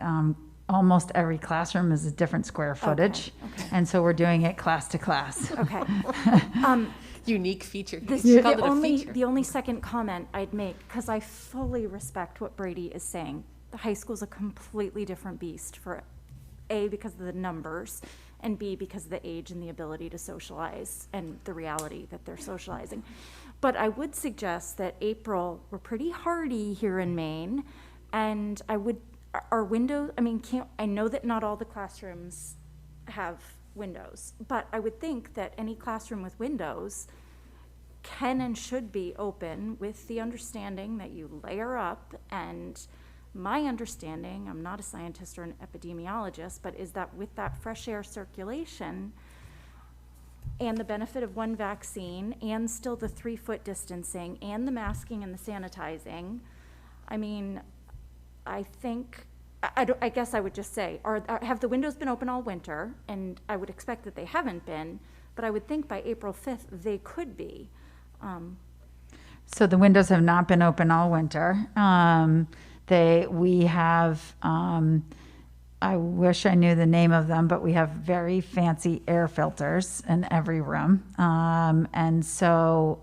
almost every classroom is a different square footage. Okay. And so we're doing it class to class. Okay. Unique feature. The only second comment I'd make, because I fully respect what Brady is saying. The high school's a completely different beast for A, because of the numbers, and B, because of the age and the ability to socialize and the reality that they're socializing. But I would suggest that April, we're pretty hardy here in Maine, and our windows, I know that not all the classrooms have windows, but I would think that any classroom with windows can and should be open with the understanding that you layer up. And my understanding, I'm not a scientist or an epidemiologist, but is that with that fresh air circulation and the benefit of one vaccine and still the 3-foot distancing and the masking and the sanitizing, I think, I guess I would just say, have the windows been open all winter? And I would expect that they haven't been, but I would think by April 5th they could be. So the windows have not been open all winter. We have, I wish I knew the name of them, but we have very fancy air filters in every room. And so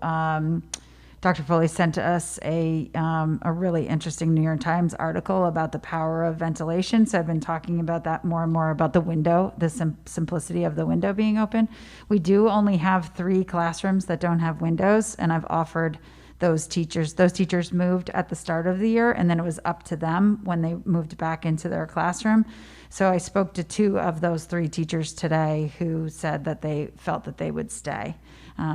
Dr. Foley sent us a really interesting New York Times article about the power of ventilation. So I've been talking about that more and more, about the window, the simplicity of the window being open. We do only have 3 classrooms that don't have windows, and I've offered those teachers moved at the start of the year, and then it was up to them when they moved back into their classroom. So I spoke to 2 of those 3 teachers today who said that they felt that they would stay.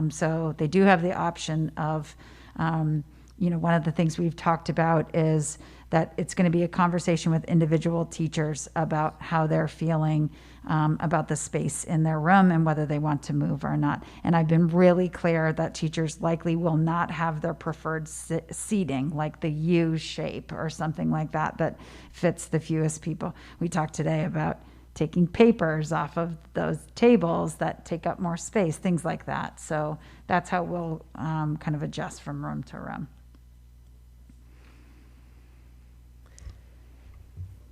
So they do have the option of, one of the things we've talked about is that it's going to be a conversation with individual teachers about how they're feeling about the space in their room and whether they want to move or not. And I've been really clear that teachers likely will not have their preferred seating, like the U shape or something like that, that fits the fewest people. We talked today about taking papers off of those tables that take up more space, things like that. So that's how we'll kind of adjust from room to room.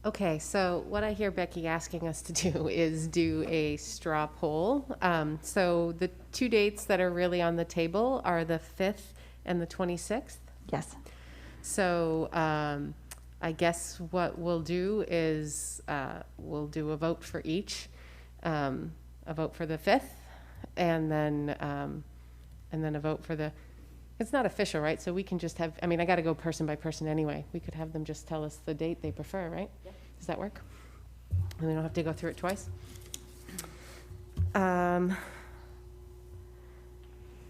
Okay, so what I hear Becky asking us to do is do a straw poll. So the 2 dates that are really on the table are the 5th and the 26th. Yes. So I guess what we'll do is we'll do a vote for each, a vote for the 5th, and then a vote for the It's not official, right? So we can just have, I mean, I got to go person by person anyway. We could have them just tell us the date they prefer, right? Does that work? And we don't have to go through it twice?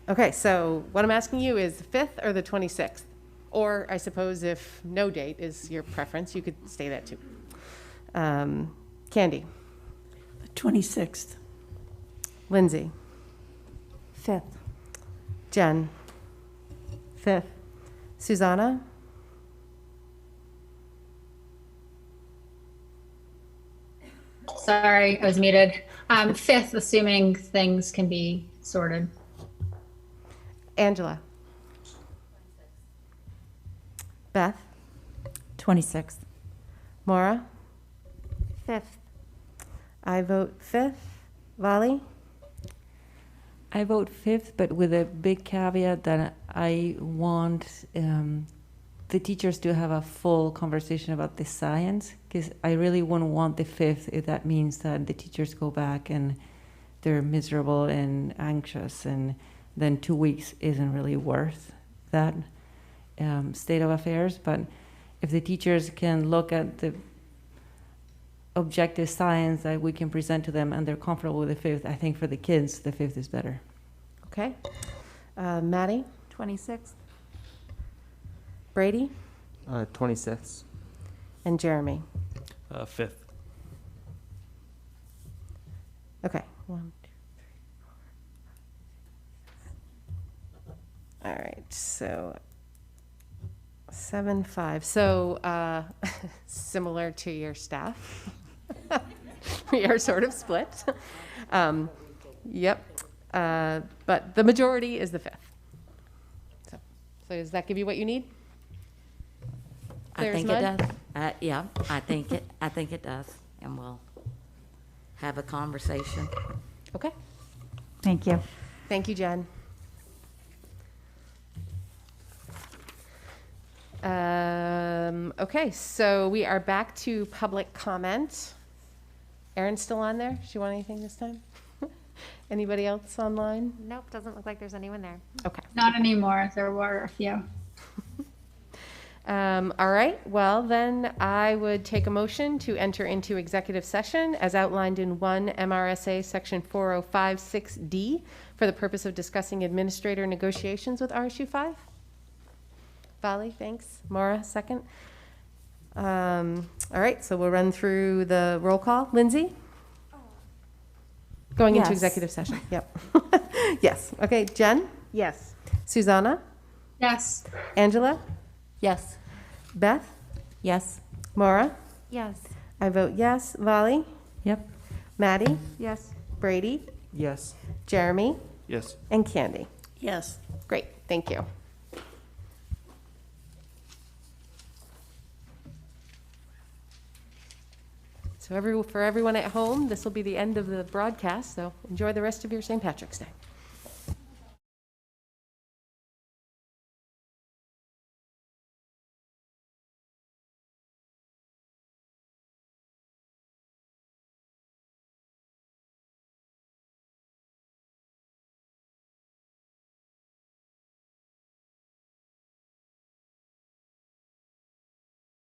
Okay, so what I'm asking you is the 5th or the 26th? Or I suppose if no date is your preference, you could stay that too. Candy. 26th. Lindsay. 5th. Jen. 5th. Susanna. Sorry, I was muted. 5th, assuming things can be sorted. Angela. Beth. 26th. Maura. 5th. I vote 5th. Vali. I vote 5th, but with a big caveat that I want the teachers to have a full conversation about the science, because I really wouldn't want the 5th if that means that the teachers go back and they're miserable and anxious, and then 2 weeks isn't really worth that state of affairs. But if the teachers can look at the objective science that we can present to them and they're comfortable with the 5th, I think for the kids, the 5th is better. Okay. Maddie. 26th. Brady. 26th. And Jeremy. 5th. Okay. 1, 2, 3, 4. All right. So 7, 5. So similar to your staff, we are sort of split. Yep. But the majority is the 5th. So does that give you what you need? I think it does. Yeah, I think it does, and we'll have a conversation. Okay. Thank you. Thank you, Jen. Okay, so we are back to public comment. Erin's still on there? Does she want anything this time? Anybody else online? Nope, doesn't look like there's anyone there. Okay. Not anymore. There were a few. All right, well then I would take a motion to enter into executive session as outlined in 1 MRSA section 4056D for the purpose of discussing administrator negotiations with RSU 5. Vali, thanks. Maura, second. All right, so we'll run through the roll call. Lindsay? Going into Yes. executive session, yep. Yes, okay, Jen? Yes. Susanna? Yes. Angela? Yes. Beth? Yes. Maura? Yes. I vote yes. Vali? Yep. Maddie? Yes. Brady? Yes. Jeremy? Yes. And Candy? Yes. Great, thank you. So for everyone at home, this will be the end of the broadcast, so enjoy the rest of your St. Patrick's Day.